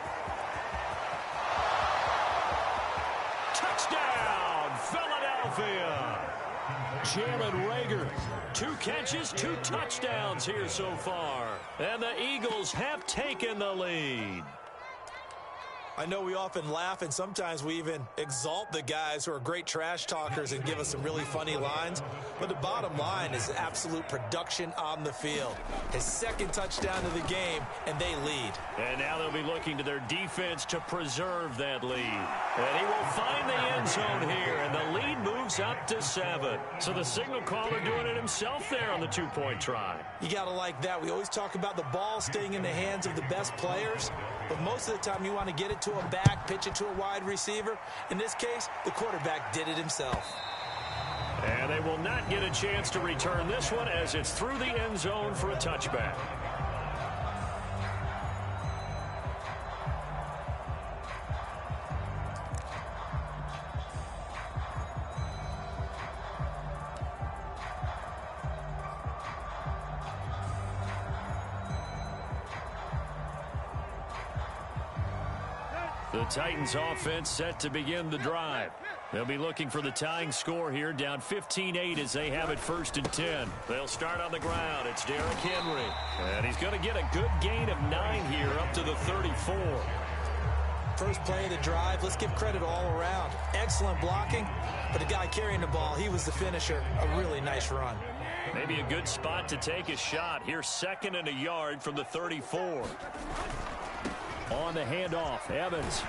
Touchdown, Philadelphia. Jalen Rager, 2 catches, 2 touchdowns here so far. And the Eagles have taken the lead. I know we often laugh, and sometimes we even exalt the guys who are great trash talkers and give us some really funny lines. But the bottom line is absolute production on the field. His 2nd touchdown of the game, and they lead. And now they'll be looking to their defense to preserve that lead. And he will find the end zone here, and the lead moves up to 7. So the signal caller doing it himself there on the 2-point try. You got to like that. We always talk about the ball staying in the hands of the best players, but most of the time you want to get it to a back, pitch it to a wide receiver. In this case, the quarterback did it himself. And they will not get a chance to return this one as it's through the end zone for a touchback. The Titans offense set to begin the drive. They'll be looking for the tying score here, down 15-8 as they have it 1st and 10. They'll start on the ground. It's Derrick Henry. And he's going to get a good gain of 9 here up to the 34. First play of the drive, let's give credit all around. Excellent blocking, but the guy carrying the ball, he was the finisher. A really nice run. Maybe a good spot to take a shot. Here's 2nd and a yard from the 34. On the handoff, Evans.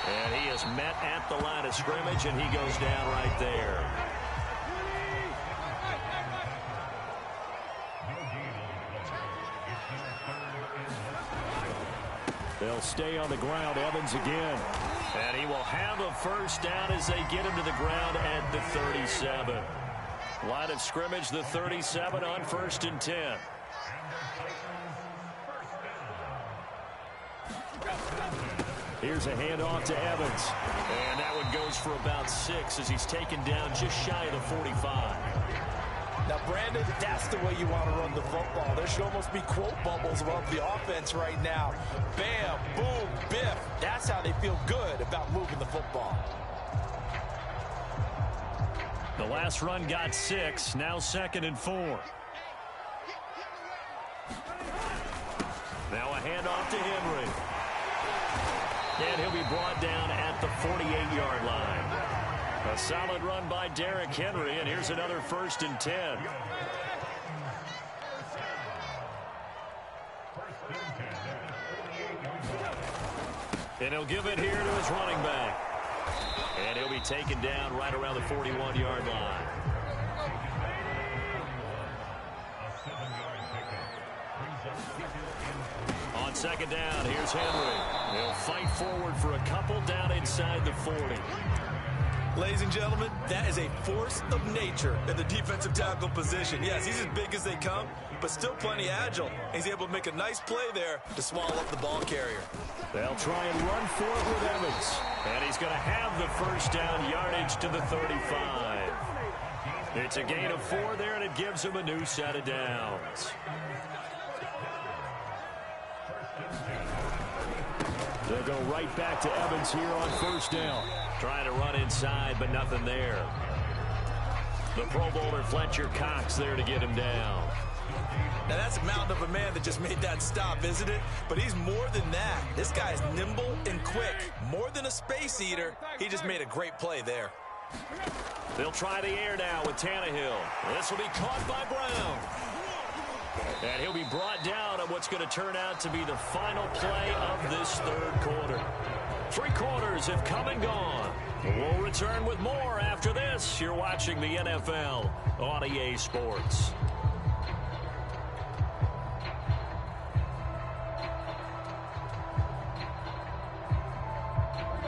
And he is met at the line of scrimmage, and he goes down right there. They'll stay on the ground, Evans again. And he will have a first down as they get him to the ground at the 37. Line of scrimmage, the 37 on 1st and 10. Here's a handoff to Evans. And that one goes for about 6 as he's taken down just shy of the 45. Now, Brandon, that's the way you want to run the football. There should almost be quote bubbles above the offense right now. Bam, boom, biff. That's how they feel good about moving the football. The last run got 6. Now 2nd and 4. Now a handoff to Henry. And he'll be brought down at the 48-yard line. A solid run by Derrick Henry, and here's another 1st and 10. And he'll give it here to his running back. And he'll be taken down right around the 41-yard line. On 2nd down, here's Henry. He'll fight forward for a couple down inside the 40. Ladies and gentlemen, that is a force of nature in the defensive tackle position. Yes, he's as big as they come, but still plenty agile. He's able to make a nice play there to swallow up the ball carrier. They'll try and run for it with Evans. And he's going to have the first down, yardage to the 35. It's a gain of 4 there, and it gives him a new set of downs. They'll go right back to Evans here on 1st down. Trying to run inside, but nothing there. The Pro Bowler Fletcher Cox there to get him down. Now that's a mountain of a man that just made that stop, isn't it? But he's more than that. This guy's nimble and quick. More than a space eater, he just made a great play there. They'll try the air now with Tannehill. This will be caught by Brown. And he'll be brought down on what's going to turn out to be the final play of this 3rd quarter. 3 quarters have come and gone. We'll return with more after this. You're watching the NFL on EA Sports.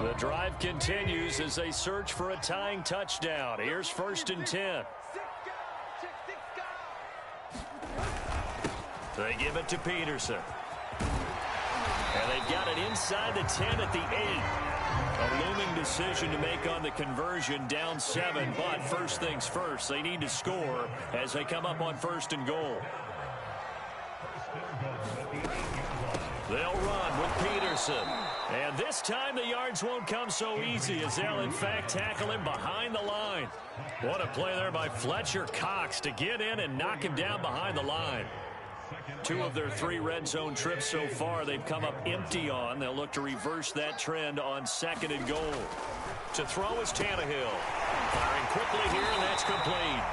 The drive continues as they search for a tying touchdown. Here's 1st and 10. They give it to Peterson. And they've got it inside the 10 at the 8. A looming decision to make on the conversion, down 7, but first things first, they need to score as they come up on 1st and goal. They'll run with Peterson. And this time the yards won't come so easy as they'll in fact tackle him behind the line. What a play there by Fletcher Cox to get in and knock him down behind the line. 2 of their 3 red zone trips so far they've come up empty on. They'll look to reverse that trend on 2nd and goal. To throw is Tannehill. Firing quickly here, and that's complete.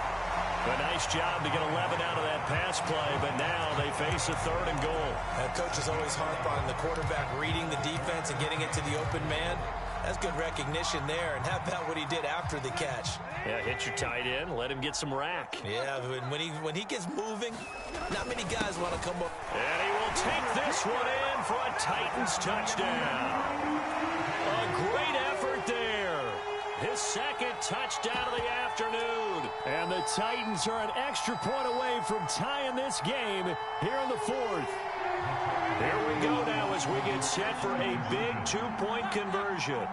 A nice job to get 11 out of that pass play, but now they face a 3rd and goal. Coach is always harp on the quarterback reading the defense and getting it to the open man. That's good recognition there, and how about what he did after the catch? Yeah, hit your tight end, let him get some rack. Yeah, when he gets moving, not many guys want to come up. And he will take this one in for a Titans touchdown. A great effort there. His 2nd touchdown of the afternoon. And the Titans are an extra point away from tying this game here in the 4th. Here we go now as we get set for a big 2-point conversion.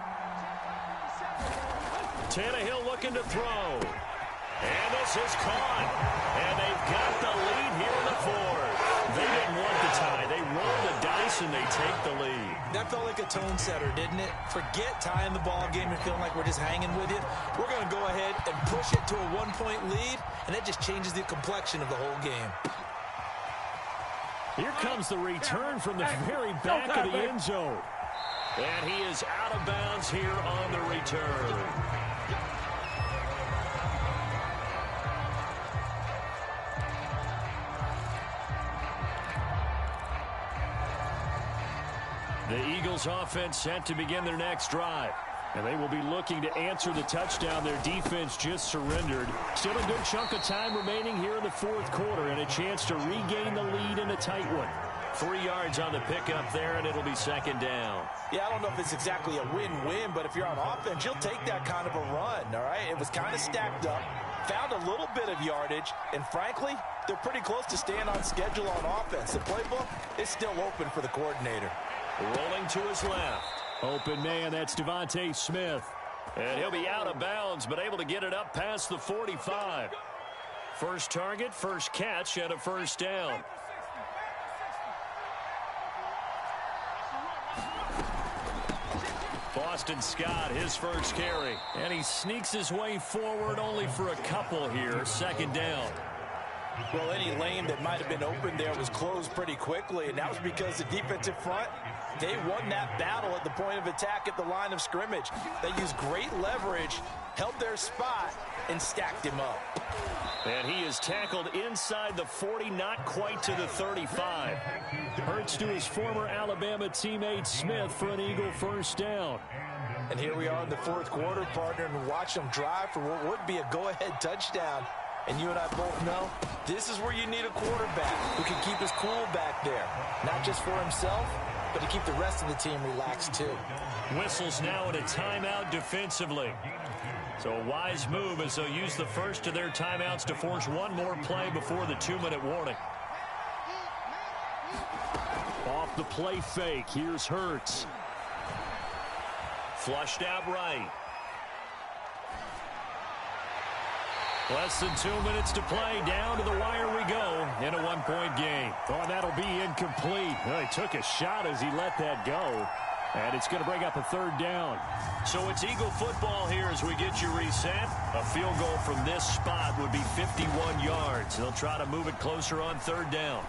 Tannehill looking to throw. And this is caught. And they've got the lead here in the 4th. They didn't want the tie. They rolled the dice and they take the lead. That felt like a tone setter, didn't it? Forget tying the ball game and feeling like we're just hanging with you. We're going to go ahead and push it to a 1-point lead, and that just changes the complexion of the whole game. Here comes the return from the very back of the end zone. And he is out of bounds here on the return. The Eagles offense set to begin their next drive. And they will be looking to answer the touchdown their defense just surrendered. Still a good chunk of time remaining here in the 4th quarter and a chance to regain the lead in a tight one. 3 yards on the pickup there, and it'll be 2nd down. Yeah, I don't know if it's exactly a win-win, but if you're on offense, you'll take that kind of a run, all right? It was kind of stacked up, found a little bit of yardage, and frankly, they're pretty close to staying on schedule on offense. The playbook is still open for the coordinator. Rolling to his left. Open man, that's Devontae Smith. And he'll be out of bounds, but able to get it up past the 45. First target, first catch, and a 1st down. Boston Scott, his first carry. And he sneaks his way forward only for a couple here. 2nd down. Well, any lane that might have been open there was closed pretty quickly, and that was because the defensive front, they won that battle at the point of attack at the line of scrimmage. They used great leverage, held their spot, and stacked him up. And he is tackled inside the 40, not quite to the 35. Hurts to his former Alabama teammate Smith for an Eagle 1st down. And here we are in the 4th quarter, partner, and watch them drive for what would be a go-ahead touchdown. And you and I both know this is where you need a quarterback who can keep his cool back there. Not just for himself, but to keep the rest of the team relaxed too. Whistles now in a timeout defensively. So a wise move as they'll use the first of their timeouts to force one more play before the 2-minute warning. Off the play fake, here's Hurts. Flushed out right. Less than 2 minutes to play. Down to the wire we go in a 1-point game. Oh, that'll be incomplete. Well, he took a shot as he let that go. And it's going to bring up a 3rd down. So it's Eagle football here as we get you reset. A field goal from this spot would be 51 yards. They'll try to move it closer on 3rd down.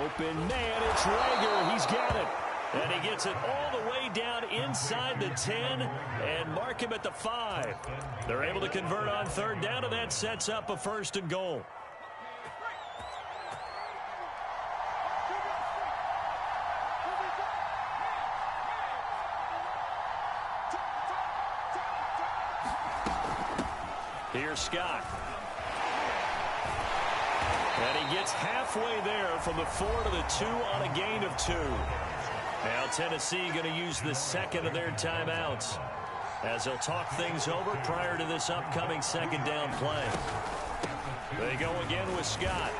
Open man, it's Rager. He's got it. And he gets it all the way down inside the 10 and mark him at the 5. They're able to convert on 3rd down, and that sets up a 1st and goal. Here's Scott. And he gets halfway there from the 4 to the 2 on a gain of 2. Now Tennessee going to use the 2nd of their timeouts as they'll talk things over prior to this upcoming 2nd down play. They go again with Scott.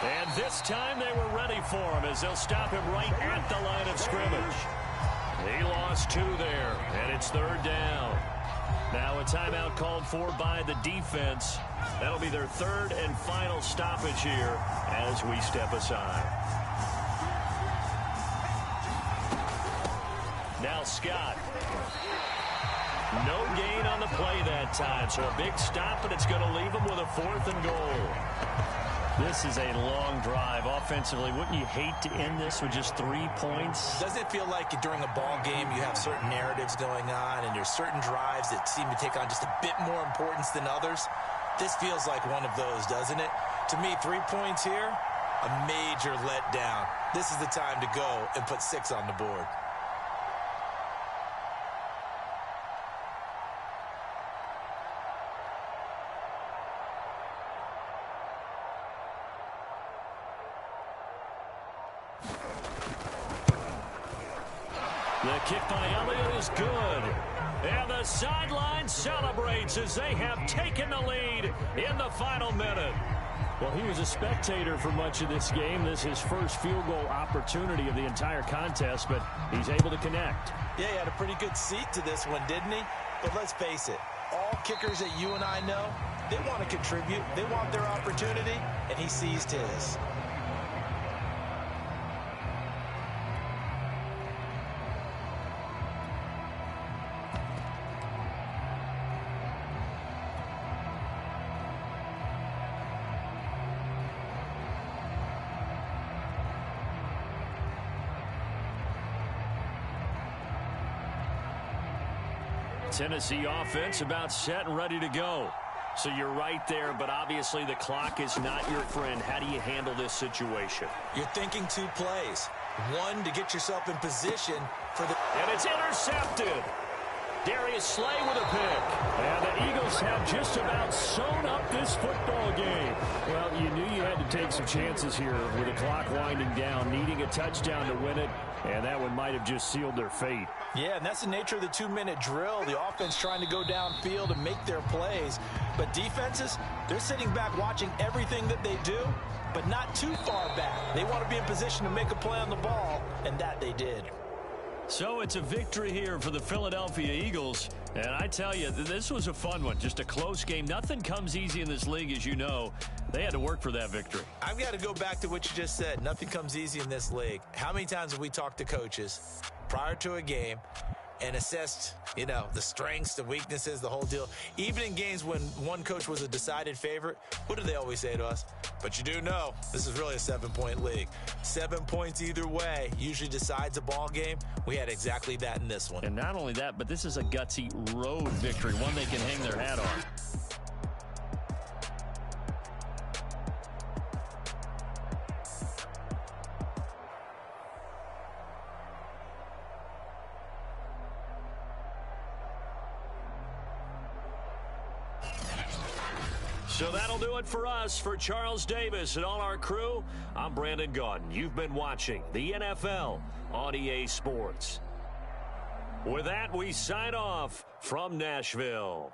And this time they were ready for him as they'll stop him right at the line of scrimmage. He lost 2 there, and it's 3rd down. Now a timeout called for by the defense. That'll be their 3rd and final stoppage here as we step aside. Now Scott. No gain on the play that time, so a big stop, and it's going to leave him with a 4th and goal. This is a long drive offensively. Wouldn't you hate to end this with just 3 points? Doesn't it feel like during a ball game you have certain narratives going on and there's certain drives that seem to take on just a bit more importance than others? This feels like one of those, doesn't it? To me, 3 points here, a major letdown. This is the time to go and put 6 on the board. The kick by Elliott is good. And the sideline celebrates as they have taken the lead in the final minute. Well, he was a spectator for much of this game. This is his first field goal opportunity of the entire contest, but he's able to connect. Yeah, he had a pretty good seat to this one, didn't he? But let's face it, all kickers that you and I know, they want to contribute. They want their opportunity, and he seized his. Tennessee offense about set and ready to go. So you're right there, but obviously the clock is not your friend. How do you handle this situation? You're thinking 2 plays. One, to get yourself in position for the... And it's intercepted. Darius Slay with a pick. And the Eagles have just about sewn up this football game. Well, you knew you had to take some chances here with the clock winding down, needing a touchdown to win it, and that one might have just sealed their fate. Yeah, and that's the nature of the 2-minute drill. The offense trying to go downfield and make their plays. But defenses, they're sitting back watching everything that they do, but not too far back. They want to be in position to make a play on the ball, and that they did. So it's a victory here for the Philadelphia Eagles. And I tell you, this was a fun one. Just a close game. Nothing comes easy in this league, as you know. They had to work for that victory. I've got to go back to what you just said. Nothing comes easy in this league. How many times have we talked to coaches prior to a game and assessed, the strengths, the weaknesses, the whole deal? Even in games when one coach was a decided favorite, what do they always say to us? But you do know this is really a 7-point league. 7 points either way usually decides a ball game. We had exactly that in this one. And not only that, but this is a gutsy road victory, one they can hang their hat on. So that'll do it for us. For Charles Davis and all our crew, I'm Brandon Gaudin. You've been watching the NFL on EA Sports. With that, we sign off from Nashville.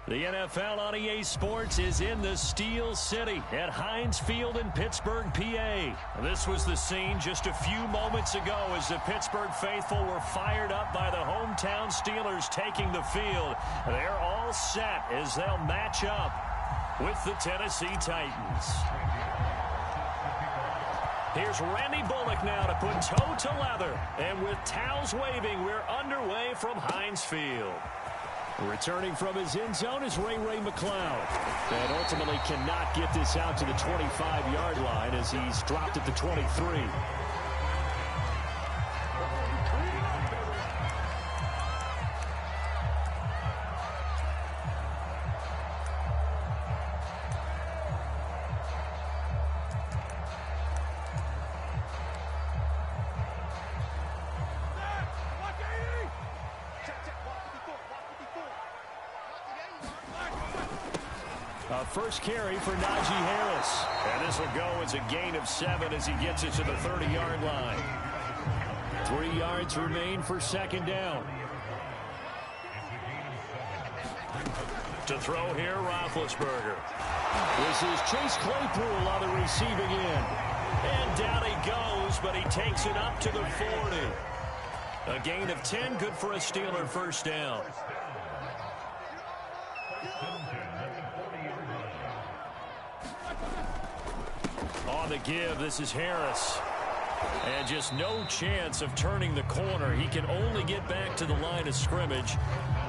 The NFL on EA Sports is in the Steel City at Heinz Field in Pittsburgh, PA. This was the scene just a few moments ago as the Pittsburgh faithful were fired up by the hometown Steelers taking the field. They're all set as they'll match up with the Tennessee Titans. Here's Randy Bullock now to put toe to leather. And with towels waving, we're underway from Heinz Field. Returning from his end zone is Ray McCloud. And ultimately cannot get this out to the 25-yard line as he's dropped at the 23. First carry for Najee Harris. And this will go as a gain of 7 as he gets it to the 30-yard line. 3 yards remain for second down. To throw here, Roethlisberger. This is Chase Claypool on the receiving end. And down he goes, but he takes it up to the 40. A gain of 10, good for a Steeler first down. On the give, this is Harris. And just no chance of turning the corner. He can only get back to the line of scrimmage.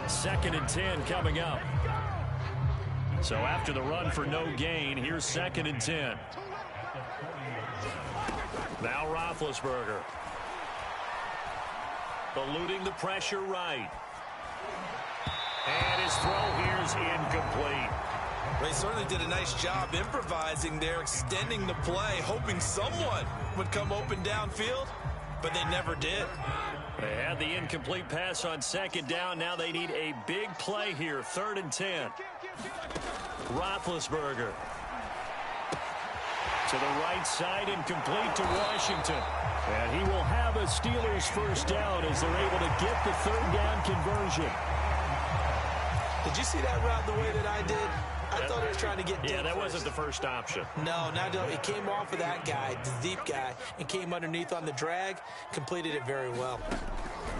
2nd and 10 coming up. So after the run for no gain, here's 2nd and 10. Now Roethlisberger. Eluding the pressure right. And his throw here is incomplete. They certainly did a nice job improvising there, extending the play, hoping someone would come open downfield, but they never did. They had the incomplete pass on 2nd down. Now they need a big play here, 3rd and 10. Roethlisberger. To the right side and complete to Washington. And he will have a Steelers first down as they're able to get the 3rd down conversion. Did you see that route the way that I did? I thought he was trying to get deep. Yeah, that first. wasn't the first option. No, it came off of that guy, the deep guy, and came underneath on the drag, completed it very well.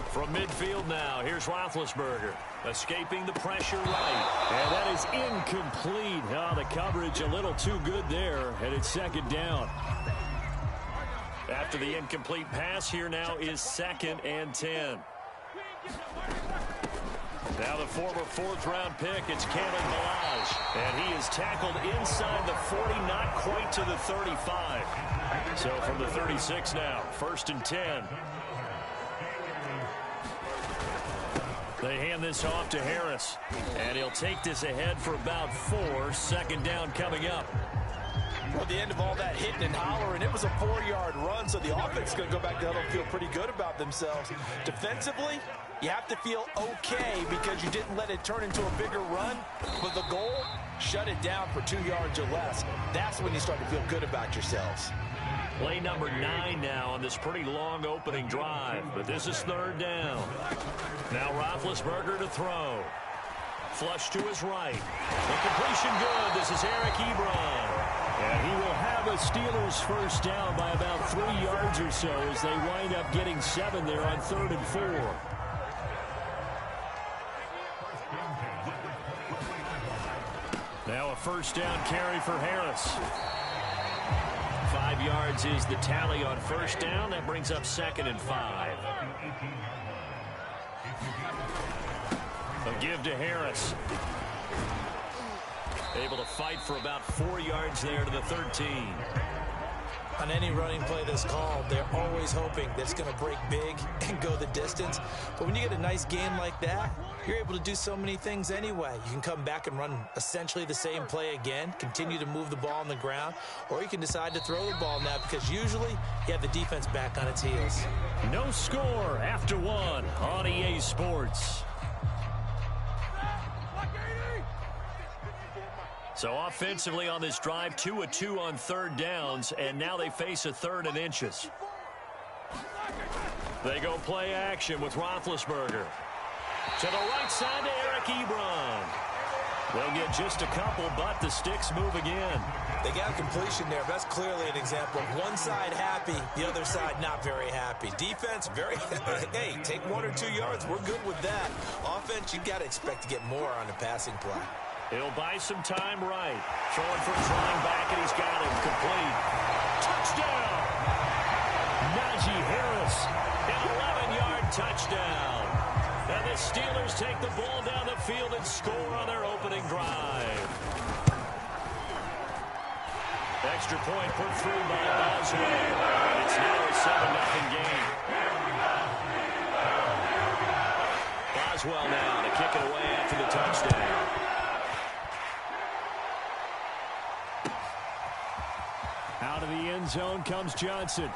From midfield now, here's Roethlisberger, escaping the pressure right. And that is incomplete. Oh, the coverage a little too good there, and it's 2nd down. After the incomplete pass, here now is 2nd and 10. Now the former 4th-round pick, it's Kalen Ballage. And he is tackled inside the 40, not quite to the 35. So from the 36 now, 1st and 10. They hand this off to Harris. And he'll take this ahead for about 4. 2nd down coming up. Well, at the end of all that hitting and hollering, it was a 4-yard run, so the offense is going to go back to huddle and feel pretty good about themselves. Defensively, you have to feel okay because you didn't let it turn into a bigger run. But the goal, shut it down for 2 yards or less. That's when you start to feel good about yourselves. Play number 9 now on this pretty long opening drive. But this is 3rd down. Now Roethlisberger to throw. Flush to his right. The completion good. This is Eric Ebron. And he will have a Steelers first down by about 3 yards or so as they wind up getting 7 there on 3rd and 4. Now a first down carry for Harris. 5 yards is the tally on first down. That brings up 2nd and 5. A give to Harris. Able to fight for about 4 yards there to the 13. On any running play that's called, they're always hoping that it's going to break big and go the distance. But when you get a nice game like that, you're able to do so many things anyway. You can come back and run essentially the same play again, continue to move the ball on the ground, or you can decide to throw the ball now because usually you have the defense back on its heels. No score after 1 on EA Sports. So offensively on this drive, 2 of 2 on 3rd downs, and now they face a 3rd and inches. They go play action with Roethlisberger. To the right side to Eric Ebron. They'll get just a couple, but the sticks move again. They got a completion there. That's clearly an example of one side happy, the other side not very happy. Defense, very, hey, take 1 or 2 yards. We're good with that. Offense, you got to expect to get more on the passing play. He'll buy some time right. Throwing for flying back, and he's got him complete. Touchdown! Najee Harris, an 11-yard touchdown. And the Steelers take the ball down the field and score on their opening drive. Extra point put through by Boswell. It's now a 7-0 game. Boswell now to kick it away after the touchdown. Out of the end zone comes Johnson.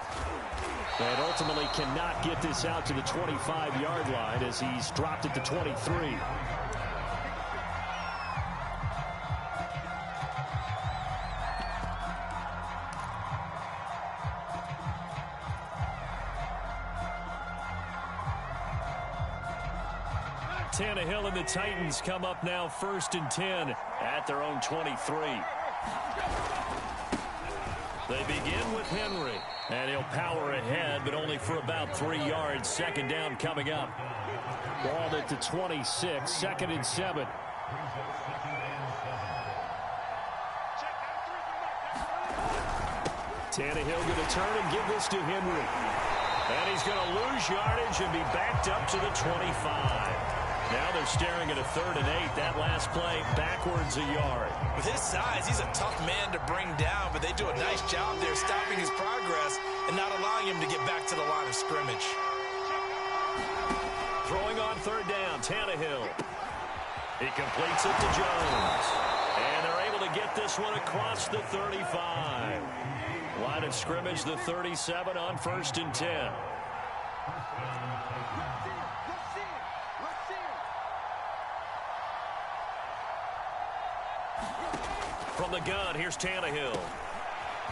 And ultimately cannot get this out to the 25-yard line as he's dropped at the 23. Tannehill and the Titans come up now 1st and 10 at their own 23. They begin with Henry, and he'll power ahead, but only for about 3 yards. 2nd down coming up. Ball at the 26, 2nd and 7. Tannehill going to turn and give this to Henry. And he's going to lose yardage and be backed up to the 25. Now they're staring at a 3rd and 8. That last play backwards a yard. With his size, he's a tough man to bring down, but they do a nice job there stopping his progress and not allowing him to get back to the line of scrimmage. Throwing on 3rd down, Tannehill. He completes it to Jones. And they're able to get this one across the 35. Line of scrimmage, the 37 on 1st and 10. From the gun, here's Tannehill.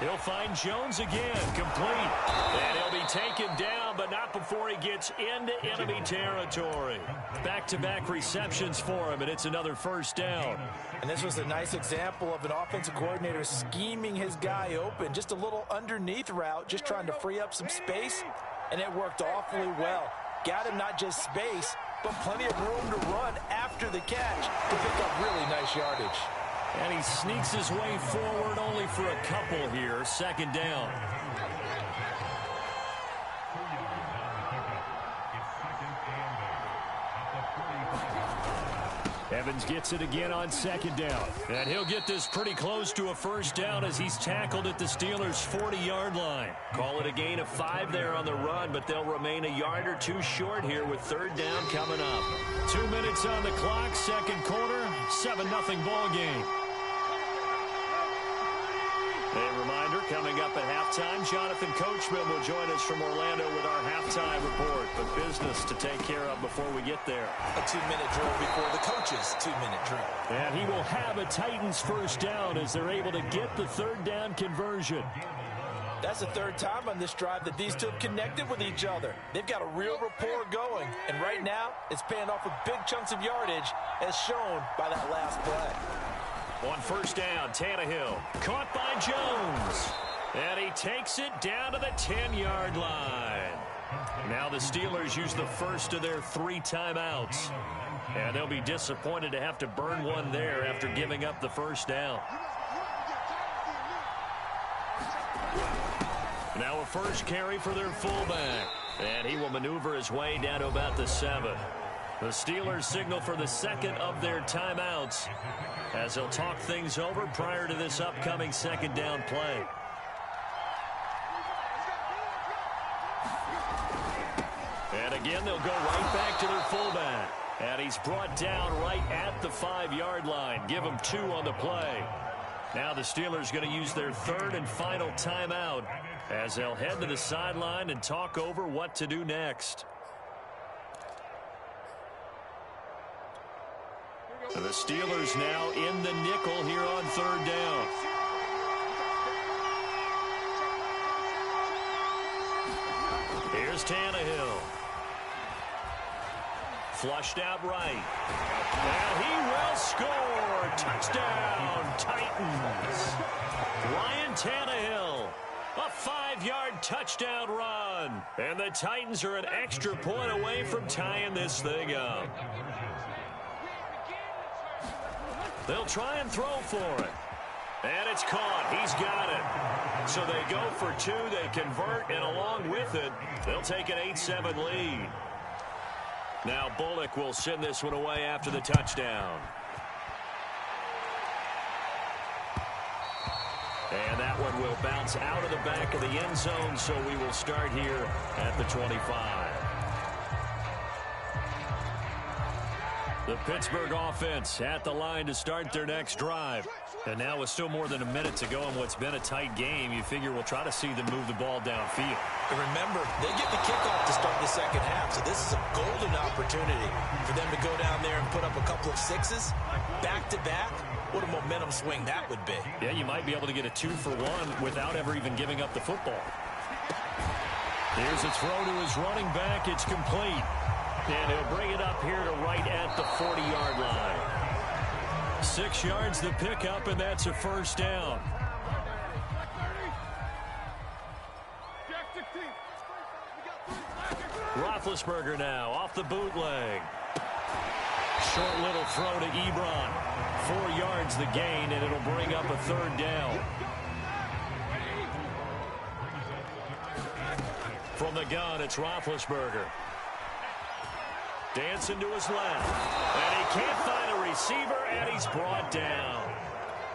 He'll find Jones again, complete. And he'll be taken down, but not before he gets into enemy territory. Back-to-back receptions for him, and it's another 1st down. And this was a nice example of an offensive coordinator scheming his guy open. Just a little underneath route, just trying to free up some space, and it worked awfully well. Got him not just space, but plenty of room to run after the catch to pick up really nice yardage. And he sneaks his way forward only for a couple here. 2nd down. Evans gets it again on 2nd down. And he'll get this pretty close to a 1st down as he's tackled at the Steelers' 40-yard line. Call it a gain of 5 there on the run, but they'll remain a yard or 2 short here with 3rd down coming up. 2 minutes on the clock, 2nd quarter, 7-0 ball game. A reminder, coming up at halftime, Jonathan Coachman will join us from Orlando with our halftime report. But business to take care of before we get there. A 2-minute drill before the coach's 2-minute drill. And he will have a Titans 1st down as they're able to get the 3rd down conversion. That's the 3rd time on this drive that these two have connected with each other. They've got a real rapport going. And right now, it's paying off with big chunks of yardage as shown by that last play. On 1st down, Tannehill caught by Jones. And he takes it down to the 10-yard line. Now the Steelers use the first of their 3 timeouts. And they'll be disappointed to have to burn one there after giving up the 1st down. Now a 1st carry for their fullback. And he will maneuver his way down to about the 7. The Steelers signal for the 2nd of their timeouts as they'll talk things over prior to this upcoming 2nd down play. And again, they'll go right back to their fullback. And he's brought down right at the 5-yard line. Give him 2 on the play. Now the Steelers going to use their 3rd and final timeout as they'll head to the sideline and talk over what to do next. The Steelers now in the nickel here on 3rd down. Here's Tannehill. Flushed out right. And he will score. Touchdown, Titans. Ryan Tannehill. A 5-yard touchdown run. And the Titans are an extra point away from tying this thing up. They'll try and throw for it. And it's caught. He's got it. So they go for 2. They convert, and along with it, they'll take an 8-7 lead. Now Bullock will send this one away after the touchdown. And that one will bounce out of the back of the end zone, so we will start here at the 25. The Pittsburgh offense at the line to start their next drive. And now with still more than a minute to go in what's been a tight game, you figure we'll try to see them move the ball downfield. And remember, they get the kickoff to start the second half, so this is a golden opportunity for them to go down there and put up a couple of 6s back-to-back. What a momentum swing that would be. Yeah, you might be able to get a 2-for-1 without ever even giving up the football. Here's a throw to his running back. It's complete. And he'll bring it up here to right at the 40-yard line. 6 yards the pickup, and that's a first down. Roethlisberger now off the bootleg. Short little throw to Ebron. 4 yards the gain, and it'll bring up a third down. From the gun, it's Roethlisberger. Dancing to his left. And he can't find a receiver, and he's brought down.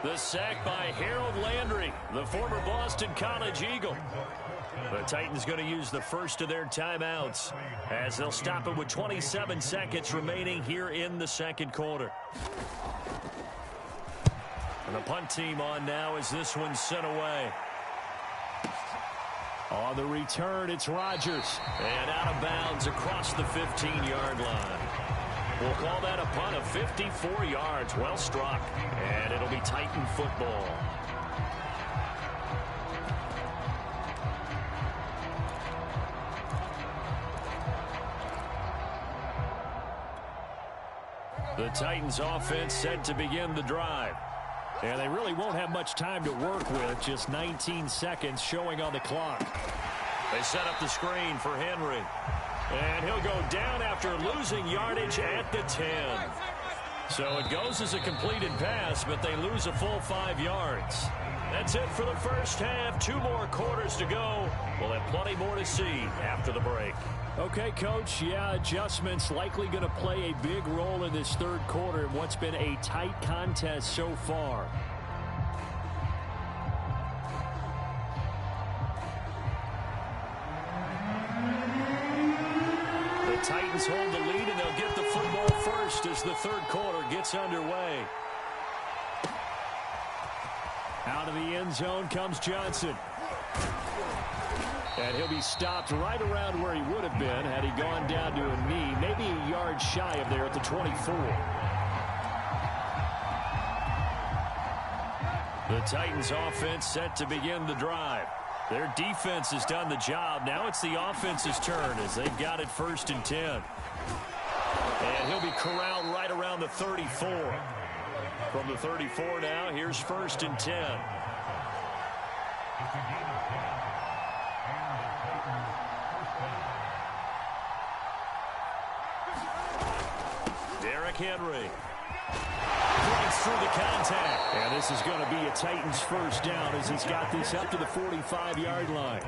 The sack by Harold Landry, the former Boston College Eagle. The Titans going to use the first of their timeouts as they'll stop it with 27 seconds remaining here in the second quarter. And the punt team on now as this one's sent away. On the return, it's Rodgers. And out of bounds across the 15-yard line. We'll call that a punt of 54 yards. Well struck. And it'll be Titan football. The Titans offense set to begin the drive. And they really won't have much time to work with. Just 19 seconds showing on the clock. They set up the screen for Henry. And he'll go down after losing yardage at the 10. So it goes as a completed pass, but they lose a full 5 yards. That's it for the first half. 2 more quarters to go. We'll have plenty more to see after the break. Okay, Coach, yeah, adjustments likely going to play a big role in this third quarter in what's been a tight contest so far. The Titans hold the lead, and they'll get the football first as the third quarter gets underway. Out of the end zone comes Johnson. And he'll be stopped right around where he would have been had he gone down to a knee, maybe a yard shy of there at the 24. The Titans offense set to begin the drive. Their defense has done the job. Now it's the offense's turn as they've got it 1st and 10. And he'll be corralled right around the 34. From the 34 now, here's 1st and 10. Henry breaks through the contact. And this is going to be a Titans first down as he's got this up to the 45-yard line.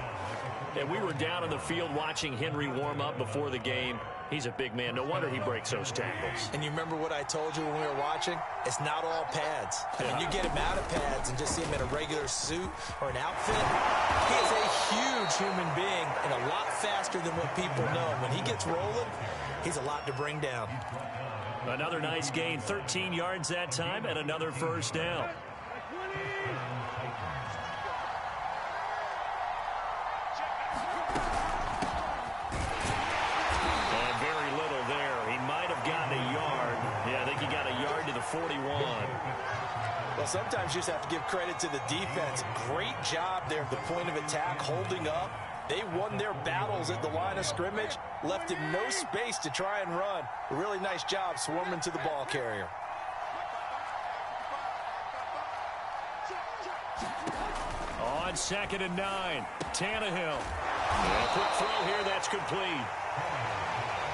And we were down in the field watching Henry warm up before the game. He's a big man. No wonder he breaks those tackles. And you remember what I told you when we were watching? It's not all pads. When you get him out of pads and just see him in a regular suit or an outfit, he is a huge human being and a lot faster than what people know. When he gets rolling, he's a lot to bring down. Another nice gain, 13 yards that time, and another first down. And very little there. He might have gotten a yard. Yeah, I think he got a yard to the 41. Well, sometimes you just have to give credit to the defense. Great job there at the point of attack, holding up. They won their battles at the line of scrimmage. left him no space to try and run. A really nice job swarming to the ball carrier. On 2nd and 9, Tannehill. A quick throw here, that's complete.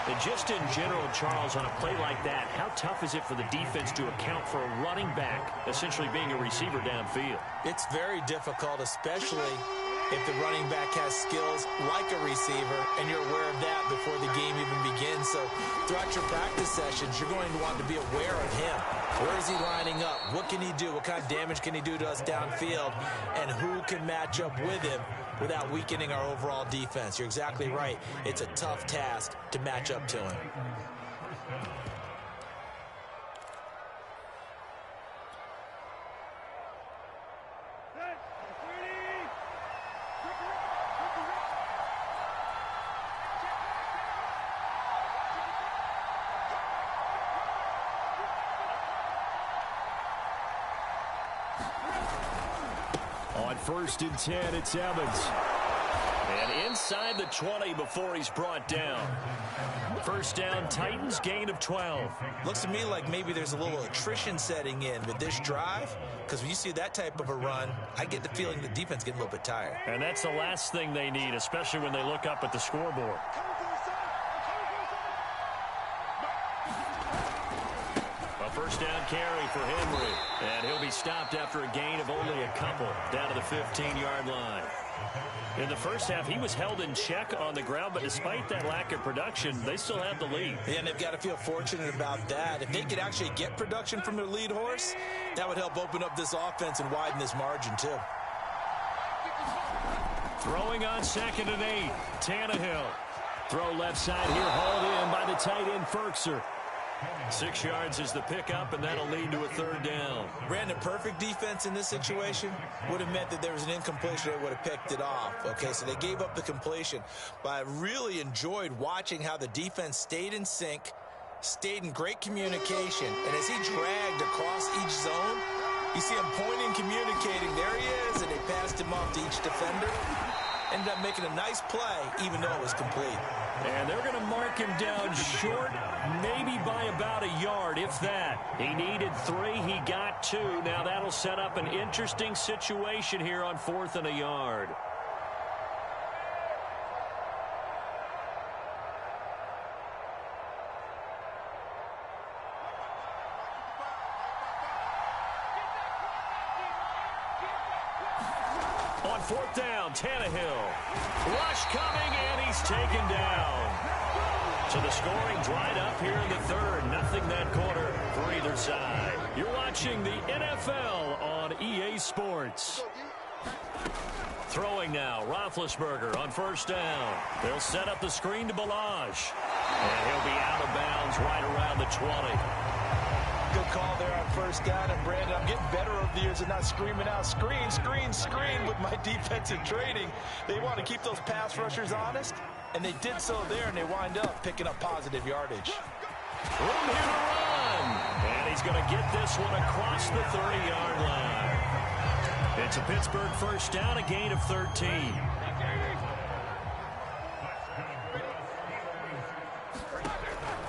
And just in general, Charles, on a play like that, how tough is it for the defense to account for a running back essentially being a receiver downfield? It's very difficult, especially if the running back has skills like a receiver, and you're aware of that before the game even begins. So throughout your practice sessions, you're going to want to be aware of him. Where is he lining up? What can he do? What kind of damage can he do to us downfield? And who can match up with him without weakening our overall defense? You're exactly right. It's a tough task to match up to him. On 1st and 10, it's Evans. And inside the 20 before he's brought down. First down, Titans, gain of 12. Looks to me like maybe there's a little attrition setting in with this drive, because when you see that type of a run, I get the feeling the defense getting a little bit tired. And that's the last thing they need, especially when they look up at the scoreboard. A first down carry for Henry. And he'll be stopped after a gain of only a couple, down to the 15-yard line. In the first half, he was held in check on the ground, but despite that lack of production, they still have the lead. Yeah, and they've got to feel fortunate about that. If they could actually get production from their lead horse, that would help open up this offense and widen this margin, too. Throwing on 2nd and 8, Tannehill. Throw left side here, hauled in by the tight end, Ferkser. 6 yards is the pickup, and that'll lead to a 3rd down. Brandon, perfect defense in this situation would have meant that there was an incompletion. They would have picked it off. Okay, so they gave up the completion. But I really enjoyed watching how the defense stayed in sync, stayed in great communication. And as he dragged across each zone, you see him pointing, communicating. There he is, and they passed him off to each defender. Ended up making a nice play, even though it was complete. And they're going to mark him down short, maybe by about a yard, if that. He needed 3, he got 2. Now that'll set up an interesting situation here on 4th and a yard. On 4th down, Tannehill. Rush coming, and he's taken down. So the scoring dried up here in the 3rd. Nothing that quarter for either side. You're watching the NFL on EA Sports. Throwing now, Roethlisberger on 1st down. They'll set up the screen to Balaj. And he'll be out of bounds right around the 20. Good call there on 1st down. And, Brandon, I'm getting better over the years and not screaming out, screen, screen, screen with my defensive training. They want to keep those pass rushers honest, and they did so there, and they wind up picking up positive yardage. Room here to run. And he's going to get this one across the 30-yard line. It's a Pittsburgh first down, a gain of 13.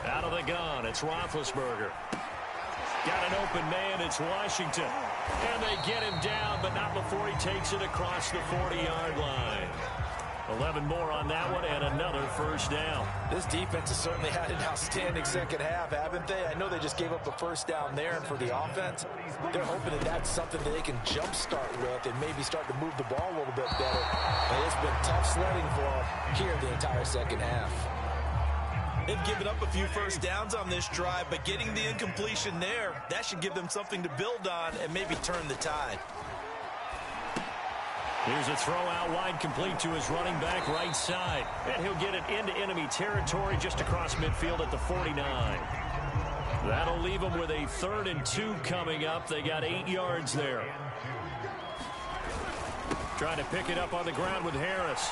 Out of the gun, it's Roethlisberger. Got an open man, it's Washington. And they get him down, but not before he takes it across the 40-yard line. 11 more on that one, and another first down. This defense has certainly had an outstanding second half, haven't they? I know they just gave up a first down there, and for the offense, they're hoping that that's something that they can jumpstart with and maybe start to move the ball a little bit better. But it's been tough sledding for them here the entire second half. They've given up a few first downs on this drive, but getting the incompletion there, that should give them something to build on and maybe turn the tide. Here's a throw out wide, complete to his running back right side. And he'll get it into enemy territory just across midfield at the 49. That'll leave them with a 3rd and 2 coming up. They got 8 yards there. Trying to pick it up on the ground with Harris.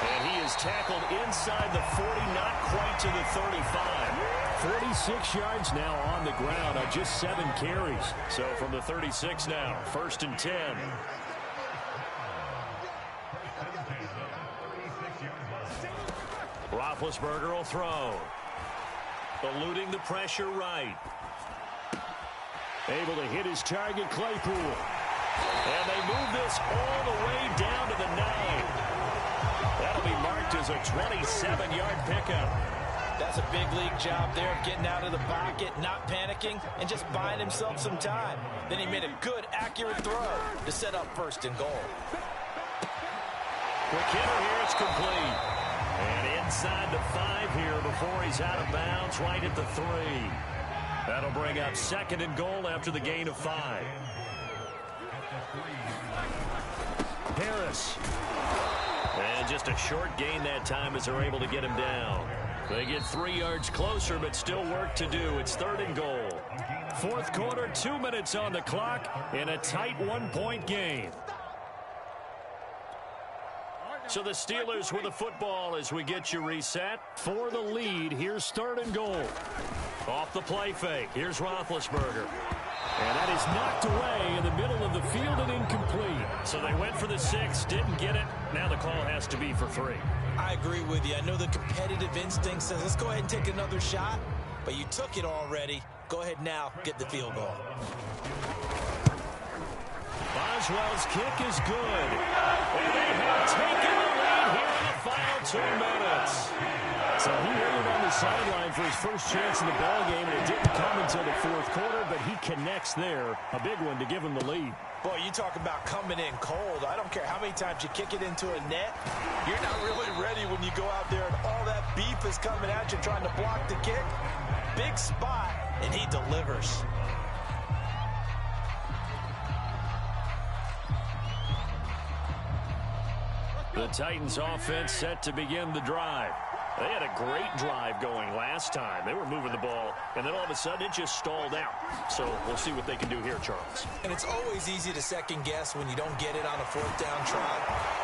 And he is tackled inside the 40, not quite to the 35. 46 yards now on the ground on just 7 carries. So from the 36 now, 1st and 10. Roethlisberger will throw. Eluding the pressure right. Able to hit his target, Claypool. And they move this all the way down to the 9. That'll be marked as a 27-yard pickup. That's a big league job there of getting out of the pocket, not panicking, and just buying himself some time. Then he made a good, accurate throw to set up 1st and goal. Quick hitter here, it's complete. And inside the 5 here before he's out of bounds, right at the 3. That'll bring up 2nd and goal after the gain of 5. Harris. And just a short gain that time as they're able to get him down. They get 3 yards closer, but still work to do. It's 3rd and goal. 4th quarter, 2 minutes on the clock in a tight 1-point game. So the Steelers with the football as we get you reset. For the lead, here's 3rd and goal. Off the play fake. Here's Roethlisberger. And that is knocked away in the middle of the field and incomplete. So they went for the 6, didn't get it. Now the call has to be for 3. I agree with you. I know the competitive instinct says, let's go ahead and take another shot. But you took it already. Go ahead now, get the field goal. Boswell's kick is good. And they have taken the lead here in the final 2 minutes. So he waited on the sideline for his first chance in the ballgame, and it didn't come until the 4th quarter, but he connects there. A big one to give him the lead. Boy, you talk about coming in cold. I don't care how many times you kick it into a net. You're not really ready when you go out there and all that beef is coming at you trying to block the kick. Big spot, and he delivers. The Titans offense set to begin the drive. They had a great drive going last time. They were moving the ball, and then all of a sudden it just stalled out. So we'll see what they can do here, Charles. And it's always easy to second guess when you don't get it on a 4th down try.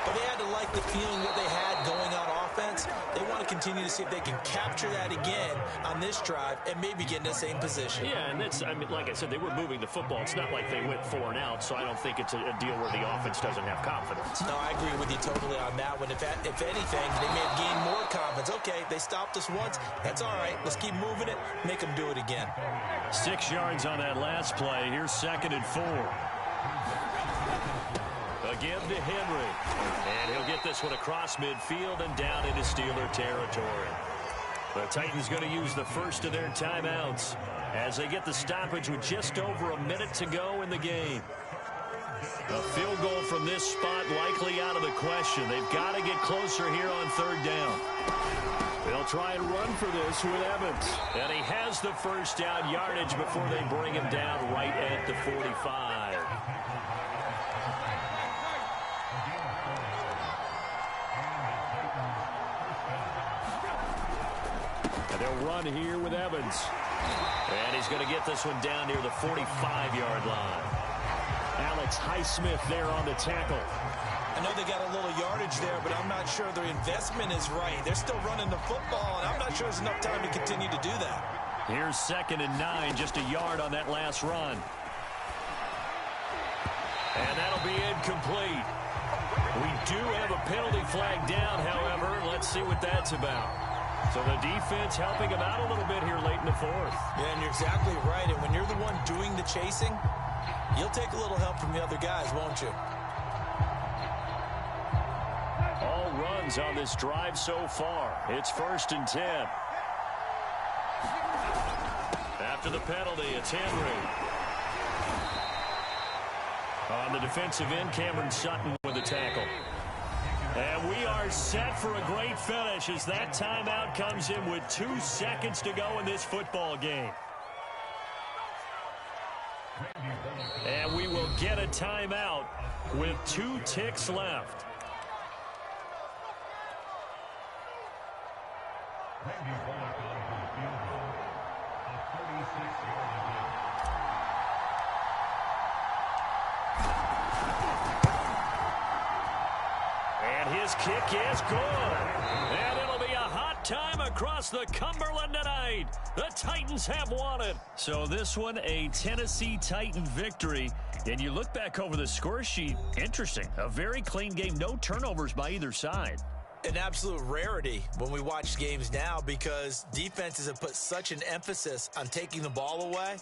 But they had to like the feeling that they had going on offense. They want to continue to see if they can capture that again on this drive and maybe get in the same position. Yeah, and that's, I mean, like I said, they were moving the football. It's not like they went 4 and out, so I don't think it's a deal where the offense doesn't have confidence. No, I agree with you totally on that one. If anything, they may have gained more confidence. Okay, they stopped us once. That's all right. Let's keep moving it. Make them do it again. 6 yards on that last play. Here's 2nd and 4. Again to Henry. And he'll get this one across midfield and down into Steeler territory. The Titans going to use the first of their timeouts as they get the stoppage with just over a minute to go in the game. A field goal from this spot likely out of the question. They've got to get closer here on 3rd down. They'll try and run for this with Evans. And he has the first down yardage before they bring him down right at the 45. And they'll run here with Evans. And he's going to get this one down near the 45-yard line. Alex Highsmith there on the tackle. I know they got a little yardage there, but I'm not sure their investment is right. They're still running the football, and I'm not sure there's enough time to continue to do that. Here's 2nd and 9, just a yard on that last run. And that'll be incomplete. We do have a penalty flag down, however. Let's see what that's about. So the defense helping him out a little bit here late in the 4th. Yeah, and you're exactly right. And when you're the one doing the chasing, you'll take a little help from the other guys, won't you? All runs on this drive so far. It's 1st and 10. After the penalty, it's Henry. On the defensive end, Cameron Sutton with a tackle. And we are set for a great finish as that timeout comes in with 2 seconds to go in this football game. And we will get a timeout with 2 ticks left. And his kick is good. And it'll be a hot time across the Cumberland tonight. The Titans have won it. So this one, a Tennessee Titan victory. And you look back over the score sheet, interesting. A very clean game, no turnovers by either side. An absolute rarity when we watch games now because defenses have put such an emphasis on taking the ball away.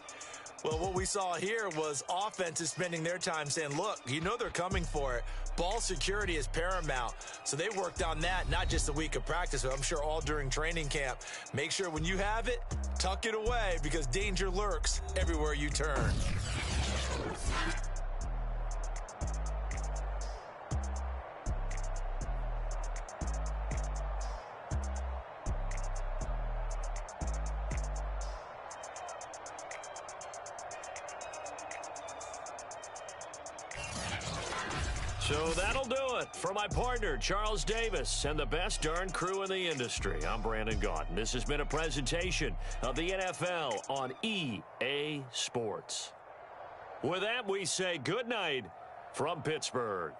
Well, what we saw here was offenses spending their time saying, look, you know they're coming for it. Ball security is paramount. So they worked on that, not just a week of practice, but I'm sure all during training camp. Make sure when you have it, tuck it away because danger lurks everywhere you turn. So that'll do it for my partner, Charles Davis, and the best darn crew in the industry. I'm Brandon Gaudin. This has been a presentation of the NFL on EA Sports. With that, we say good night from Pittsburgh.